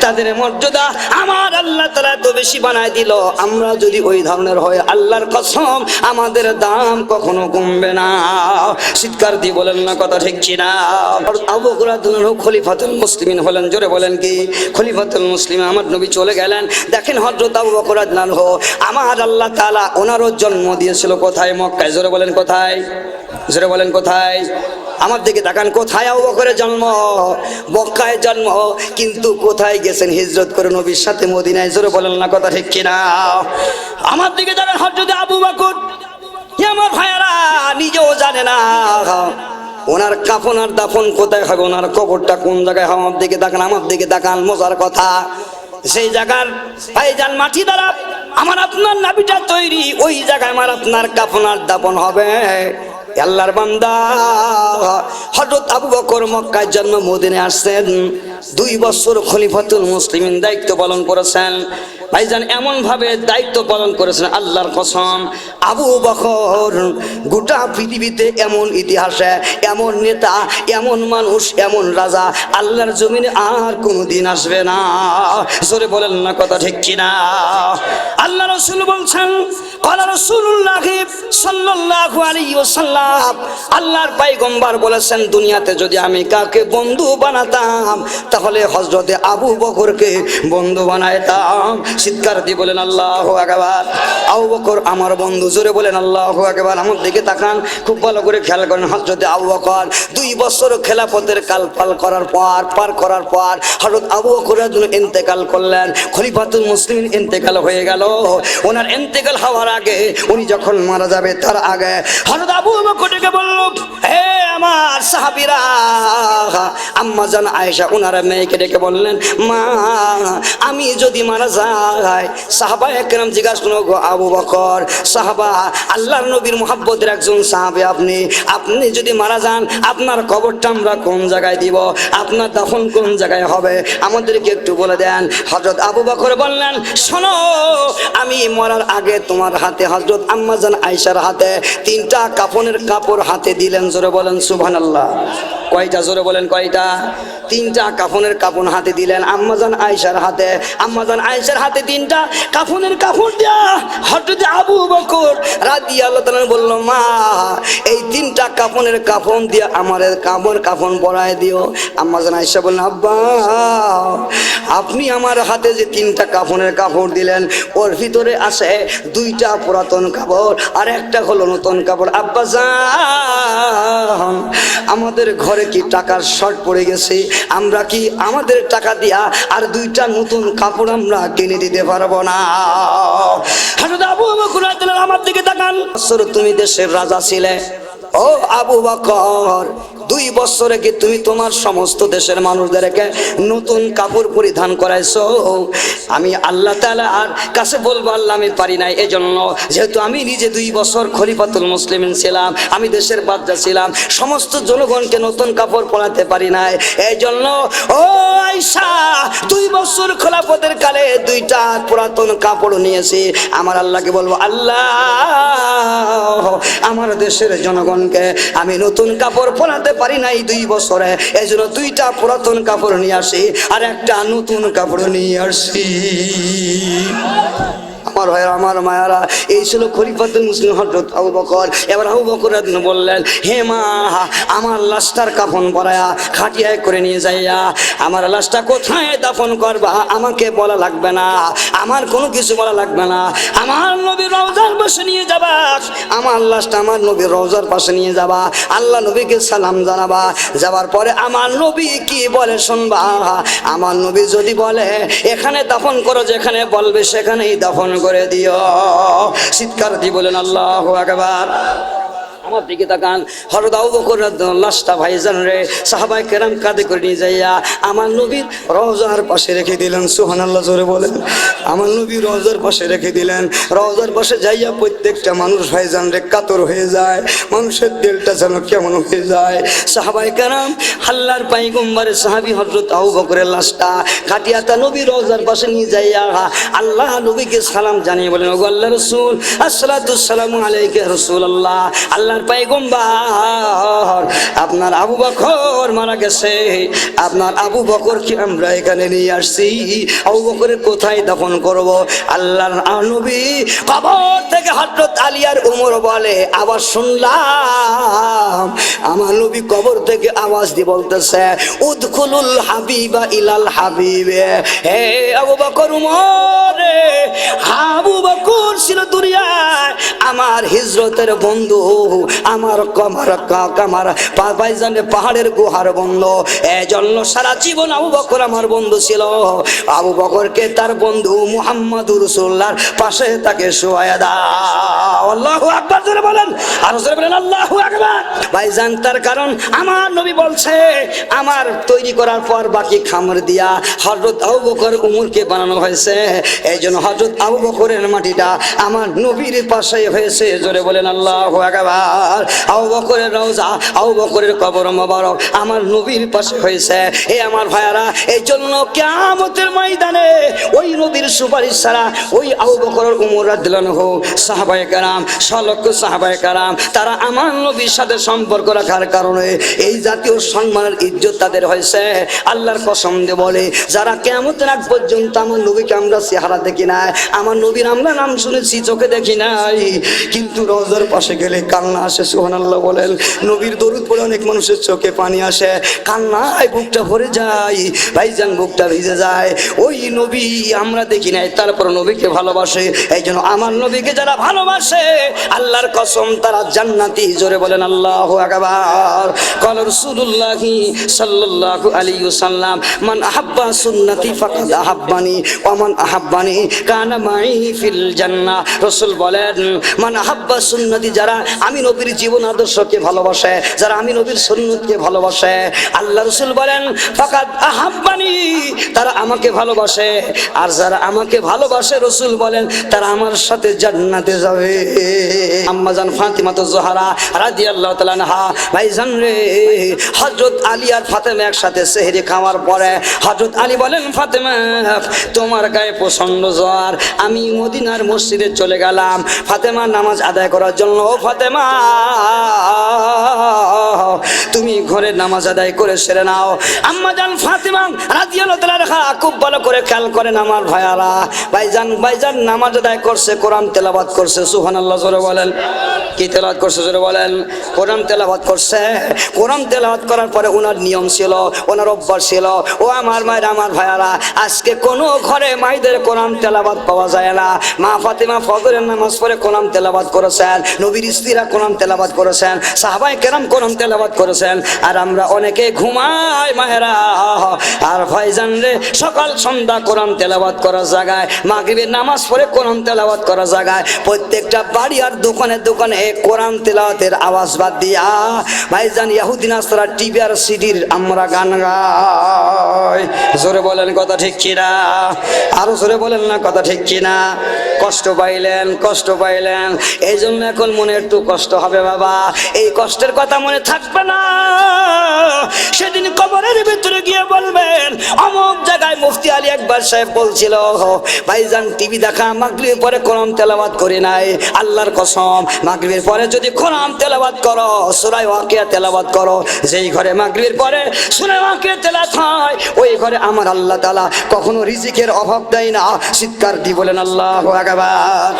তাদের মর্যাদা আমার আল্লাহ তাআলা এত বেশি বানাই দিল। আমরা যদি ওই ধরনের হয়, আল্লাহর কসম আমাদের দাম কখনো কমবে না। চিৎকার দিয়ে বলেন না কথা ঠিক কিনা? আবু বকর রাদিয়াল্লাহু খলিফাতুল মুসলিমিন হলেন, জোরে বলেন কি? খলিফাতুল মুসলিমিন। আমার নবী চলে গেলেন, দেখেন হযরত আবু বকর রাদিয়াল্লাহু আমার আল্লাহ তাআলা ওনারও জন্ম দিয়েছিল কোথায়? মক্কায়। জোরে বলেন কোথায়? জোরে বলেন কোথায়? আমার দিকে তাকান, কোথায় আবু বকরের জন্ম? মক্কায় জন্ম, কিন্তু কোথায় গেছেন? হিজরত করে নবীর সাথে মদিনায়। জোরে বলেন না কথা ঠিক কিনা? আমার দিকে তাকান, হযরত আবু বকর আমার ভাইয়েরা নিজেও জানে না ওনার কাফন আর দাফন কোথায় হবে, ওনার কবরটা কোন জায়গায় হবে। আমার দিকে তাকান, আমার দিকে তাকান। মজার কথা, সেই জায়গার ভাইজান মাটি দ্বারা আমার আপনার নাভিটা তৈরি, ওই জায়গায় আমার আপনার কাফন আর দাফন হবে। আল্লাহর বান্দা হযরত আবু বকর মক্কায় জন্ম, মদিনায় আসছেন, 2 বছর খলিফাতুল মুসলিমিন দায়িত্ব পালন করেছেন। ভাইজান এমন ভাবে দায়িত্ব পালন করেছেন, আল্লাহর কসম আবু বকর গোটা পৃথিবীতে এমন ইতিহাসে এমন নেতা, এমন মানুষ, এমন রাজা আল্লাহর জমিনে আর কোনোদিন আসবে না। জোরে বলেন না কথা ঠিক কিনা? আল্লাহ রাসূল বলছেন, ক্বালা রাসূলুল্লাহ সাল্লাল্লাহু আলাইহি ওয়াসাল্লাম, আল্লাহর পয়গম্বর বলেছেন, দুনিয়াতে যদি আমি কাকে বন্ধু বানাতাম তাহলে হযরতে আবু বকরকে বন্ধু বানাইতাম। চিৎকার দিয়ে বলেন আল্লাহু আকবার। আবু বকর আমার বন্ধু, জোরে বলেন আল্লাহু আকবার। আমার দিকে তাকান, খুব ভালো করে খেয়াল করেন। হযরতে আবু বকর 2 বছর খেলাফতের কাল পার করার পর হযরত আবু বকর ইন্তেকাল করলেন। খলিফাতুল মুসলিমিন ইন্তেকাল হয়ে গেল। ওনার ইন্তেকাল হওয়ার আগে, উনি যখন মারা যাবে তার আগে হযরত আবু বকর ডেকে বলল, হে আমার সাহাবীরা, আম্মা জান আয়েশা ওনার মেয়েকে ডেকে বললেন, মা আমি যদি মারা যাই, সাহাবায়ে কেরাম জিজ্ঞাসা করলো, গো আবু বকর সাহাবা, আল্লাহর নবীর মুহাব্বতের একজন সাহাবী আপনি যদি মারা যান, আপনার কবরটা আমরা কোন জায়গায় দিব, আপনার দাফন কোন জায়গায় হবে, আমাদেরকে একটু বলে দেন। হযরত আবু বকর বললেন, শোনো, আমি মরার আগে তোমার হাতে, হযরত আম্মা জান আয়েশার হাতে 3টা কাফনের কাপড় হাতে দিলেন। জোরে বলেন সুবহানাল্লাহ। কয়টা? জোরে বলেন কয়টা? 3টা কাফনের কাপড় হাতে দিলেন আম্মা জান আয়েশার হাতে। আম্মা জান আয়েশার হাতে 3টা কাফনের কাপড় দিয়া হযরত আবু বকর রাদিয়াল্লাহু তাআলা বলল, মা এই 3টা কাফনের কাফন দিয়া আমার কাফন পরায় দিও। আম্মা জান আয়েশা বললেন, আব্বা আপনি আমার হাতে যে 3টা কাফনের কাপড় দিলেন, ওর ভিতরে আছে 2টা পুরাতন কাপড় আর একটা হলো নতুন কাপড়। আব্বা জান আমাদের ঘরে কি টাকার শর্ট পড়ে গেছে? আমরা কি আমাদের টাকা দিয়া আর 2টা নতুন কাপড় আমরা কিনে দিতে পারবো না? হযরত আবু বকর রাদিয়াল্লাহু আমার দিকে তাকান, তুমি দেশের রাজা ছিলে, ও আবু বকর 2 বছরে কি তুমি তোমার সমস্ত দেশের মানুষদেরকে নতুন কাপড় পরিধান করাইছো? আমি আল্লাহ তাআলার কাছে বলবো আল্লাহ আমি পারি নাই, এজন্য যেহেতু আমি নিজে 2 বছর খলিফাতুল মুসলিমিন ছিলাম, আমি দেশের বাদশা ছিলাম, সমস্ত জনগণকে নতুন কাপড় পরাতে পারি নাই। এই জন্য ও আয়েশা 2 বছর খলিফাতের কালে 2টা পুরাতন কাপড় নিয়েছি। আমার আল্লাহকে বলবো আল্লাহ আমার দেশের জনগণকে আমি নতুন কাপড় পরাতে পারি নাই 2 বছরে, এই জন্য 2টা পুরাতন কাপড় নিয়ে আসি আর একটা নতুন কাপড় নিয়ে আসি। আমার ভাইরা, আমার মায়ারা, এই ছিল খলিফাতুল মুসলিম হযরত আবু বকর। এবার আবু বকর বললেন, হে মা, আমার লাশটার কাফন পরায়া খাটিয়ায় করে নিয়ে যাইয়া আমার লাশটা কোথায় দাফন করবা আমাকে বলা লাগবে না, আমার কোনো কিছু বলা লাগবে না, আমার নবীর রওজার পাশে নিয়ে যাবা, আমার লাশটা আমার নবীর রওজার পাশে নিয়ে যাবা, আল্লাহ নবীকে সালাম জানাবা, যাবার পরে আমার নবী কি বলে শুনবা। আমার নবী যদি বলে এখানে দাফন করো, যেখানে বলবে সেখানেই দাফন করে দিও। চিৎকার দিয়ে বলেন আল্লাহু আকবার। আমার দিকে তাকান, হযরত আবু বকর লাশটা ভাইজান রে সাহাবায়ে কেরাম কাঁধে করে নিয়ে যাইয়া আমার নবীর রওজার পাশে রেখে দিলেন। সুবহানাল্লাহ জোরে বলেন। আমার নবী রওজার পাশে রেখে দিলেন। রওজার পাশে যাইয়া প্রত্যেকটা মানুষ ভাইজান রে কাতর হয়ে যায়, মানুষের দিলটা যেন কেমন হয়ে যায়। সাহাবায়ে কেরাম আল্লাহর পয়গম্বরের সাহাবী হযরত আবু বকরের লাশটা কাটিয়াতা নবীর রওজার পাশে নিয়ে যাইয়া আল্লাহ নবীকে সালাম জানিয়ে বলেন, ওগো আল্লাহর রাসূল আসসালাতু সালামু আলাইকা রাসূলুল্লাহ, আল্লাহর পয়গম্বর আপনার আবু বকর মারা গেছে, আপনার আবু বকরকে আমরা এখানে নিয়ে আসছি, আবু বকরের কোথায় দাফন করব? আল্লাহর নবী কবর থেকে হযরত আলী আর উমর বলে আওয়াজ শুনলাম, আমার নবী কবর থেকে আওয়াজ দিয়ে বলতেছে উদখুলুল হাবিবা ইলাল হাবিবে। হে আবু বকর, উমর, আবু বকর ছিল দুনিয়ায় আমার হিজরতের বন্ধু, আমার কামার ভাইজান পাহাড়ের গুহার বন্ধু, এজন্য সারা জীবন আবু বকর আমার বন্ধু ছিল। আবু বকরকে তার বন্ধু মুহাম্মদুর রাসূলুল্লাহর পাশে তাকে শোয়ায়া দাও। আল্লাহু আকবার জোরে বলেন, আর জোরে বলেন আল্লাহু আকবার। ভাইজান তার কারণ আমার নবী বলছে আমার তৈরি করার পর বাকি খামর দিয়া হযরত আবু বকর উমরকে বানানো হয়েছে, এইজন্য হযরত আবু বকরের মাটিটা আমার নবীর পাশে হয়েছে। জোরে বলেন আল্লাহু আকবার। আবু বকরের রওজা, আবু বকরের কবর মোবারক আমার নবীর পাশে হয়েছে। এ আমার ভাইয়ারা, এই জন্য কিয়ামতের ময়দানে ওই নবীর সুপারিশ ছাড়া ওই আবু বকর উমর রাদিয়াল্লাহু আনহু সাহাবায়ে কেরাম, সলক্ষ সাহাবায়ে কেরাম, তারা আমার নবীর সাথে সম্পর্ক রাখার কারণে এই জাতীয় সম্মানের ইজ্জত তাদের হয়েছে। আল্লাহর কসম দিয়ে বলে, যারা কিয়ামতের আগ পর্যন্ত আমার নবীকে আমরা চেহারা দেখি নাই, আমার নবীর আমরা নাম শুনেছি, চোখে দেখি নাই, কিন্তু রওজার পাশে গেলে কান্না আসে। সুবহানাল্লাহ বলেন। নবীর দরুদ পড়ে অনেক মানুষের চোখে পানি আসে, কান্নায় বুকটা ভরে যায়, ভাইজান বুকটা ভিজে যায়। ওই নবী আমরা দেখি নাই, তারপর নবীকে ভালোবাসে। এই জন্য আমার নবীকে যারা ভালোবাসে আল্লাহর কসম তারা জান্নাতি। জোরে বলেন আল্লাহু আকবার। قال رسول الله صلى الله عليه وسلم من احب سنتي فقد احبني ومن احبني كان معي في الجنه। রাসূল বলেন মান আহাব্বা সুন্নতি, যারা আমি নবীর জীবন আদর্শকে ভালোবাসে, যারা আমি নবীর সুন্নতকে ভালোবাসে, আল্লাহ রাসূল বলেন ফাকাদ আহাব্বানি, তারা আমাকে ভালোবাসে, আর যারা আমাকে ভালোবাসে রাসূল বলেন তারা আমার সাথে জান্নাতে যাবে। আম্মা জান ফাতিমা জোহরা রাদিয়াল্লাহু তাআলা আনহা, ভাইজান রে, হযরত আলী আর ফাতেমা একসাথে সেহরি খাওয়ার পরে হযরত আলী বলেন ফাতেমা তোমার গায়ে প্রচন্ড জ্বর, আমি মদিনার মসজিদে চলে গেলাম ফাতেমা নামাজ আদায় করার জন্য। ও ফাতেমা তুমি ঘরে নামাজ আদায় করে সেরে নাও। আম্মা জান ফাতেমা রাদিয়াল্লাহু তাআলা আনহা খুব ভালো করে খেয়াল করেন আমার ভাইয়ারা, ভাইজান নামাজ আদায় করছে, কোরআন তেলাওয়াত করছে। সুবহানাল্লাহ জোরে বলেন। কি তেলাওয়াত করছে জোরে বলেন? কোরআন তেলাওয়াত করছে। কোরআন তেলাওয়াত করার পরে ওনার নিয়ম ছিল, ওনার অভ্যাস ছিল। ও আমার মায়ের, আমার ভাইয়ারা, আজকে কোনো ঘরে মাইদের কোরআন তেলাওয়াত পাওয়া যায় না। মা ফাতেমা ফজরের নামাজ পড়ে কোরআন তেলাওয়াত করেছেন, নবীর স্ত্রীরা কোরআন তেলাওয়াত করেছেন, সাহাবায়ে কেরাম কোরআন তেলাওয়াত করেছেন, আর আমরা অনেকে ঘুমাই মায়েরা। আর ভাইজান রে সকাল সন্ধ্যা কোরআন তেলাওয়াত করার জায়গায়, মাগরিবের নামাজ পড়ে কোরআন তেলাওয়াত করার জায়গায়, প্রত্যেকটা বাড়ি আর দোকানে দোকানে কোরআন তেলাওয়াতের আওয়াজ বাদ দিয়া ভাইজান ইহুদি নাসারা টিভি আর সিডির আমরা গান গাই। জোরে বলেন কথা ঠিক কিনা? আরো জোরে বলেন না কথা ঠিক কিনা? কষ্ট পাইলেন, কষ্ট পাইলেন, এই জন্য এখন মনে একটু কষ্ট হবে বাবা। এই কষ্টের কথা মনে থাকবে না, সেদিন কবরের ভিতরে গিয়ে বলবেন অমুক জায়গায় মুফতি আলী আকবর সাহেব বলছিল ভাইজান টিভি দেখা মাগরিবের পরে কোরআন তেলাওয়াত করি নাই। আল্লাহর কসম, মাগরিবের পরে যদি কোরআন তেলাওয়াত করো, সূরা ওয়াকিয়া তেলাওয়াত করো, যেই ঘরে মাগরিবের পরে সূরা ওয়াকিয়া তেলাওয়াত হয়, ওই ঘরে আমার আল্লাহ তাআলা কখনো রিজিকের অভাব দেয় না। চিৎকার দিয়ে বলেন আল্লাহু আকবার।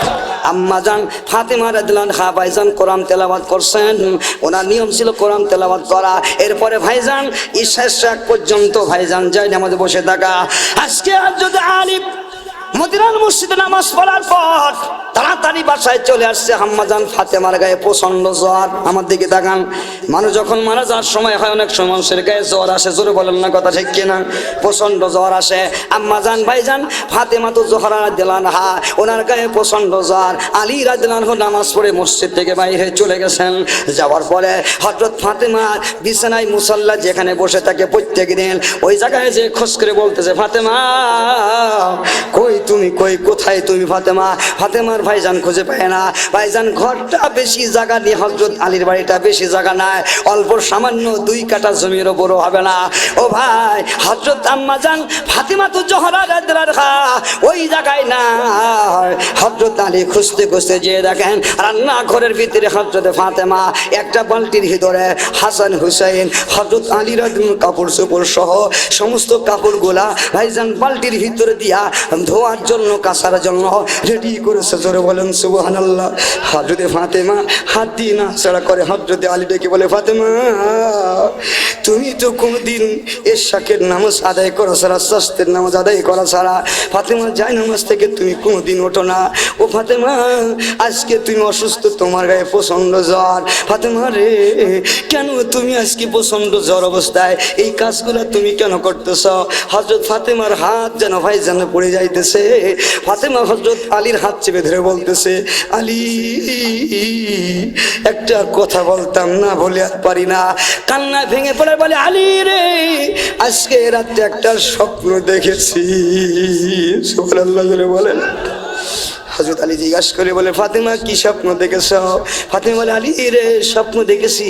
আম্মা জান ফাতেমা রাদিয়াল্লাহু আনহা ভাইজান কোরআন তেলাওয়াত করছেন, ওনার নিয়ম ছিল কোরআন তেলাওয়াত করা। এরপরে ভাইজান ঈশার শাক পর্যন্ত ভাইজান যায় নামাজে বসে থাকা। আজকে আর যদি আলিম মদিনার মসজিদে নামাজ পড়ার পর তাড়াতাড়ি বাসায় চলে আসছে, আম্মাজান ফাতেমার গায়ে প্রচন্ড জ্বর। আমার দিকে তাকান, মানুষ যখন মারা যাওয়ার সময় হয় অনেক সময় মানুষের গায়ে জ্বর আসে, জোরে বলেন না কথা ঠিক কিনা? প্রচন্ড জ্বর আসে। আম্মাজান ভাইজান ফাতেমা তো জোহরা রাদিয়াল্লাহু আনহা, ওনার গায়ে প্রচন্ড জ্বর। আলী রাদিয়াল্লাহু আনহু নামাজ পড়ে মসজিদ থেকে বাইরে চলে গেছেন। যাওয়ার পরে হযরত ফাতেমা বিছানায় মুসাল্লা যেখানে বসে থাকে প্রত্যেক দিন, ওই জায়গায় যে খোঁজ করে বলতেছে ফাতেমা কই তুমি, কই কোথায় তুমি ফাতেমা? ফাতেমার ভাইজান খুঁজে পায় না। ভাইজান ঘরটা বেশি জায়গা নিয়ে, হযরত আলীর বাড়িটা বেশি জায়গা নাই, অল্প সামান্য 2 কাঠা জমির উপরও হবে না। ও ভাই, হযরত আম্মাজান ফাতেমা তো জোহরা রাদিয়াল্লাহু আনহা ওই জায়গায় না। হযরত আলী খুঁজতে খুঁজতে যেয়ে দেখেন রান্না ঘরের ভিতরে হযরত ফাতেমা একটা বালতির ভিতরে হাসান হুসাইন হযরত আলী রাদিয়াল্লাহু কাপড় চোপড় সহ সমস্ত কাপড়গুলা ভাইজান বালতির ভিতরে দিয়া ধোয়ার জন্য, কাচার জন্য রেডি করেছে। জোরে বলেন সুবহানাল্লাহ। হযরত ফাতেমা হাত দিয়ে নাড়াচাড়া করে হযরত আলী ডেকে বলে ফাতেমা তুমি তো কোনদিন ইশাকের নামাজ আদায় করা ছাড়া, সাস্তের নামাজ আদায় করা ছাড়া ফাতেমা যায় নামাজ থেকে তুমি কোনদিন ওঠো না। ও ফাতেমা আজকে তুমি অসুস্থ, তোমার গায়ে প্রচন্ড জ্বর। ফাতেমা রে কেন তুমি আজকে প্রচন্ড জ্বর অবস্থায় এই কাজগুলো তুমি কেন করতেছ? হযরত ফাতেমার হাত যেন ভাইজান পড়ে যাইতেছে। ফাতেমা হযরত আলীর হাত চেপে ধরে বলতেছে আলী একটা কথা বলতাম না, বলে আর পারি না। কান্না ভেঙে পড়ে বলে আলী রে আজকে রাতে একটা স্বপ্ন দেখেছি। সুবহানাল্লাহ জোরে বলেন। হযরত আলী জিজ্ঞাসা করে বলে ফাতেমা কি স্বপ্ন দেখেছ? ফাতেমা বলে আলী রে স্বপ্ন দেখেছি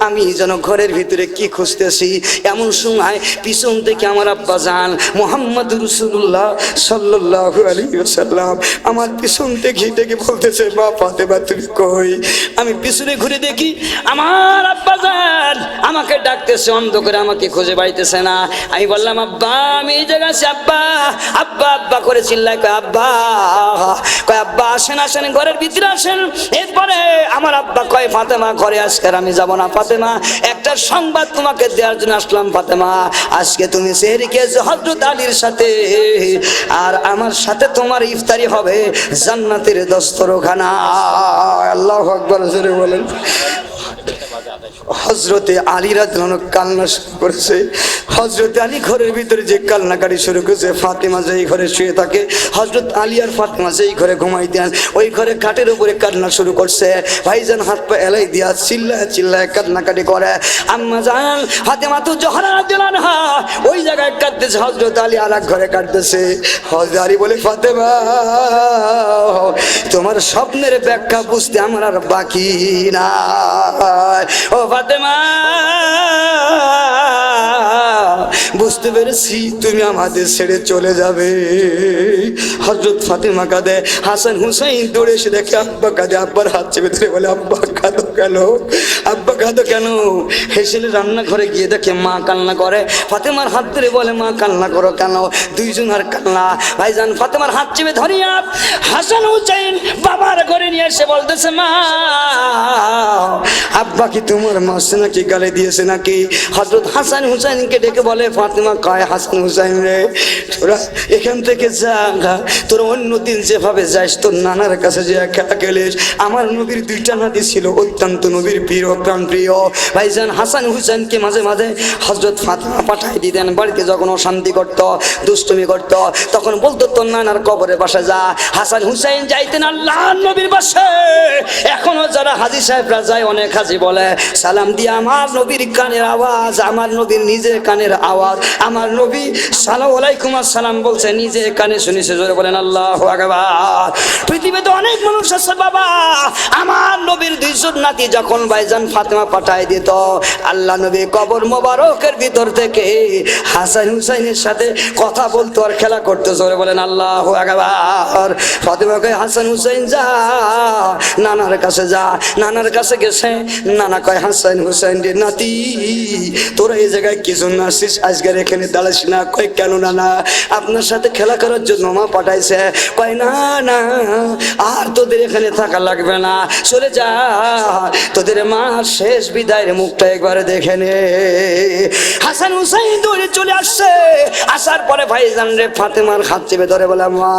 আমি যেন ঘরের ভিতরে কি খুঁজতেছি, এমন সময় পিছন থেকে আমার আব্বা জান মুহাম্মদ রাসূলুল্লাহ সাল্লাল্লাহু আলাইহি ওয়াসাল্লাম আমার পিছন থেকে বলতেছে মা ফাতেমা তুমি কই? আমি পিছনে ঘুরে দেখি আমার আব্বা জান আমাকে ডাকতেছে, অন্ধকারে আমাকে খুঁজে পাইতেছে না। আমি বললাম আব্বা আমি এই জায়গায় আছি। আব্বা আব্বা আব্বা করে চিল্লায় কয় আব্বা, কয় আব্বা আসেন আসেন ঘরের ভিতরে আসেন। এরপরে আমার আব্বা কয় ফাতেমা ঘরে আজকে আমি যাব না। ফাতেমা একটা সংবাদ তোমাকে দেওয়ার জন্য আসলাম। ফাতেমা আজকে তুমি সেহরি খেয়েছো হযরত আলীর সাথে, আর আমার সাথে তোমার ইফতারি হবে জান্নাতের দস্তরখানা। আল্লাহু আকবার জোরে বলেন। হযরতে আলী রাদিয়াল্লাহু আনহু কান্না শুরু করেছে। হযরত আলী ঘরের ভিতরে যে কান্নাকাটি শুরু করেছে, ফাতেমা যেই ঘরে শুয়ে থাকে, হযরত আলী আর ফাতেমা যেই ঘরে ঘুমাইতেন ওই ঘরে খাটের উপরে কান্না শুরু করছে। ভাইজান হাত পা এলাই দিয়া চিল্লায় চিল্লায় কান্নাকাটি করে। আম্মা জান ফাতেমা তো জোহরা রাদিয়াল্লাহু আনহা ওই জায়গায় কাঁদতেছে, হযরত আলী আরেক ঘরে কাঁদতেছে। হযরত আলী বলে ফাতেমা তোমার স্বপ্নের ব্যাখ্যা বুঝতে আমার আর বাকি না। ও ফাতেমা বুঝতে পেরেছি তুমি আমাদের ছেড়ে চলে যাবে। হযরত ফাতেমা কাঁদে, হাসান হুসাইন দৌড়ে এসে দেখে আব্বা কাঁদে। আব্বার হাত চেপে ধরে বলে আব্বা কাঁদো কেন? আব্বা কাঁদো কেন? হেসেলে রান্নাঘরে গিয়ে দেখে মা কান্না করে। ফাতেমার হাত ধরে বলে মা কান্না করো কেন? দুইজন আর কান্না। ভাইজান ফাতেমার হাত চেপে ধরিয়া হাসান হুসাইন বাবার ঘরে নিয়ে এসে বলতেছে মা আব্বা কি তোমার মারছে নাকি, গালে দিয়েছে নাকি? হযরত হাসান হুসাইনকে ডেকে বলে ফাতেমা কয় হাসান হুসাইন রে তোরা এখান থেকে যা, তোরা অন্য দিন যেভাবে যাস তোর নানার কাছে যে খেলা খেলিস, আমার নবীর 2টা নাতি ছিল, ওই অত্যন্ত নবীর প্রিয় প্রাণ প্রিয় ভাইজান হাসান হুসেনকে মাঝে মাঝে হযরত ফাতেমা পাঠাই দিতেন বাড়িতে। যখন অশান্তি করত, দুষ্টুমি করত, তখন বলতো তোর নানার কবরের পাশে যা। হাসান হুসেন যাইতেন আল্লাহর নবীর পাশে। এখনো যারা হাজী সাহেবরা যায়, অনেক হাজী বলে সালাম দিয়ে আমার নবীর কানের আওয়াজ, আমার নবীর নিজের কানের আওয়াজ, আমার নবী সালাম আলাইকুম আসসালাম বলছে নিজে কানে শুনেছে। জোরে বলেন আল্লাহু আকবার। পৃথিবীতে অনেক মানুষ আছে বাবা, আমার নবীর দুইজন নাতি যখন ভাইজান ফাতেমা পাঠায় দিত, আল্লাহ নবী কবর মোবারকের ভিতর থেকে হাসান হুসাইনের সাথে কথা বলতো আর খেলা করতো। জোরে বলেন আল্লাহু আকবার। ফাতেমাকে হাসান হুসাইন যা, নানার কাছে যা। নানার কাছে গেছে, নানা কয় হাসান হুসাইন রে নাতি, তোরা এই জায়গায় কি জন্য আসছিস? আজকের এখানে দাঁড়াস না। কয় কেন নানা? আপনার সাথে খেলা করার জন্য মা পাঠাইছে। কয় না না, আর তোদের এখানে থাকা লাগবে না, চলে যা, তোদের মা শেষ বিদায়ের মুখটা একবারে দেখে নে। হাসান হুসাইন দৌড়ে চলে আসছে। আসার পরে ভাইজান রে ফাতেমার হাত চেপে ধরে বলে মা,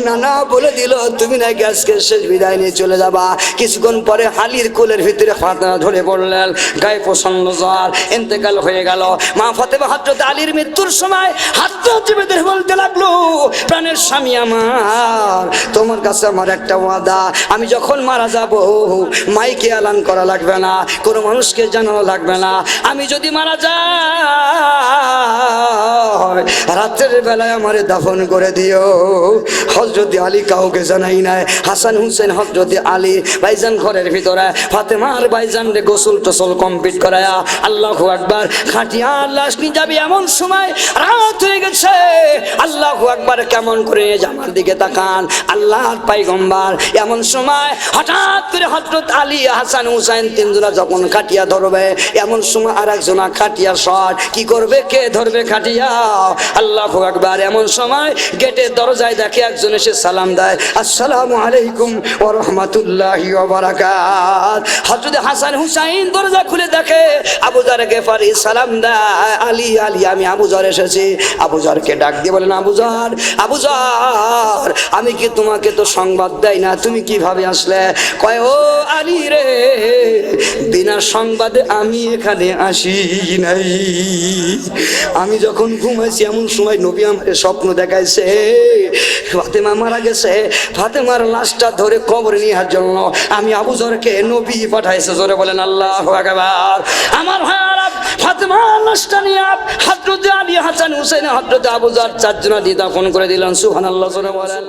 নানা বলে দিল তুমি নাকি আজকে শেষ বিদায় নিয়ে চলে যাবা। কিছুক্ষণ পরে হালির কোলের ভিতরে ফাতেমা ধরে পড়লেন, গায়ে প্রচন্ড জ্বর, ইন্তেকাল হয়ে গেল। মা ফাতেমা হযরত আলীর মৃত্যুর সময় হাতটা চেপে ধরে বলতে লাগলো, প্রাণের স্বামী আমার, তোমার কাছে আমার একটা ওয়াদা, আমি যখন মারা যাব মাইকে এলান করা লাগবে না, কোনো মানুষকে জানানো লাগবে না। আমি যদি মারা যাই রাতের বেলায় আমারে দাফন করে দিও। হযরত আলী কাউকে জানাই নাই। হাসান হুসেন হযরত আলী ভাইজান ঘরের ভিতরে ফাতেমার ভাইজান রে গোসল টোসল কমপ্লিট করায়া আল্লাহু আকবার খাটিয়ার লাশ নিয়ে যাবে। এমন সময় রাত হয়ে গেছে। আল্লাহু আকবার কেমন করে আমার দিকে তাকান আল্লাহর পয়গম্বর। এমন সময় হঠাৎ করে হযরত আলী হাসান হুসাইন তিনজনা যখন খাটিয়া ধরবে, এমন সময় আর একজনা খাটিয়া শট কি করবে, কে ধরবে খাটিয়া? আল্লাহু আকবার। এমন সময় গেটের দরজায় দেখে একজন এসে সালাম দেয়, আসসালামু আলাইকুম ওয়া রাহমাতুল্লাহি ওয়া বারাকাত। হযরত হাসান হুসাইন দরজা খুলে দেখে আবু যর গেফারি সালাম দেয়, আলী আলী আমি আবু যর এসেছি। আবু যরকে ডাক দিয়ে বলেন, আবু যর, আবু যর, আমি কি তোমাকে তো সংবাদ দেই না, তুমি কিভাবে আসলে? কয় ও আলী রে, বিনা সংবাদে আমি এখানে আসি নাই। আমি যখন ঘুমাইছি এমন সময় নবী আমাকে স্বপ্ন দেখাইছে ফাতেমা মারা গেছে। ফাতেমার লাশটা ধরে কবরে নেওয়ার জন্য আমি আবু যরকে নবী পাঠাইছে। জোরে বলেন আল্লাহু আকবার। আমার ভাইরা ফাতেমার লাশটা নিয়ে হযরত আলী হাসান হুসেন হযরত আবু যর চারজনা দিয়ে দাফন করে দিলেন। সুবহানাল্লাহ। জোরে বলেন।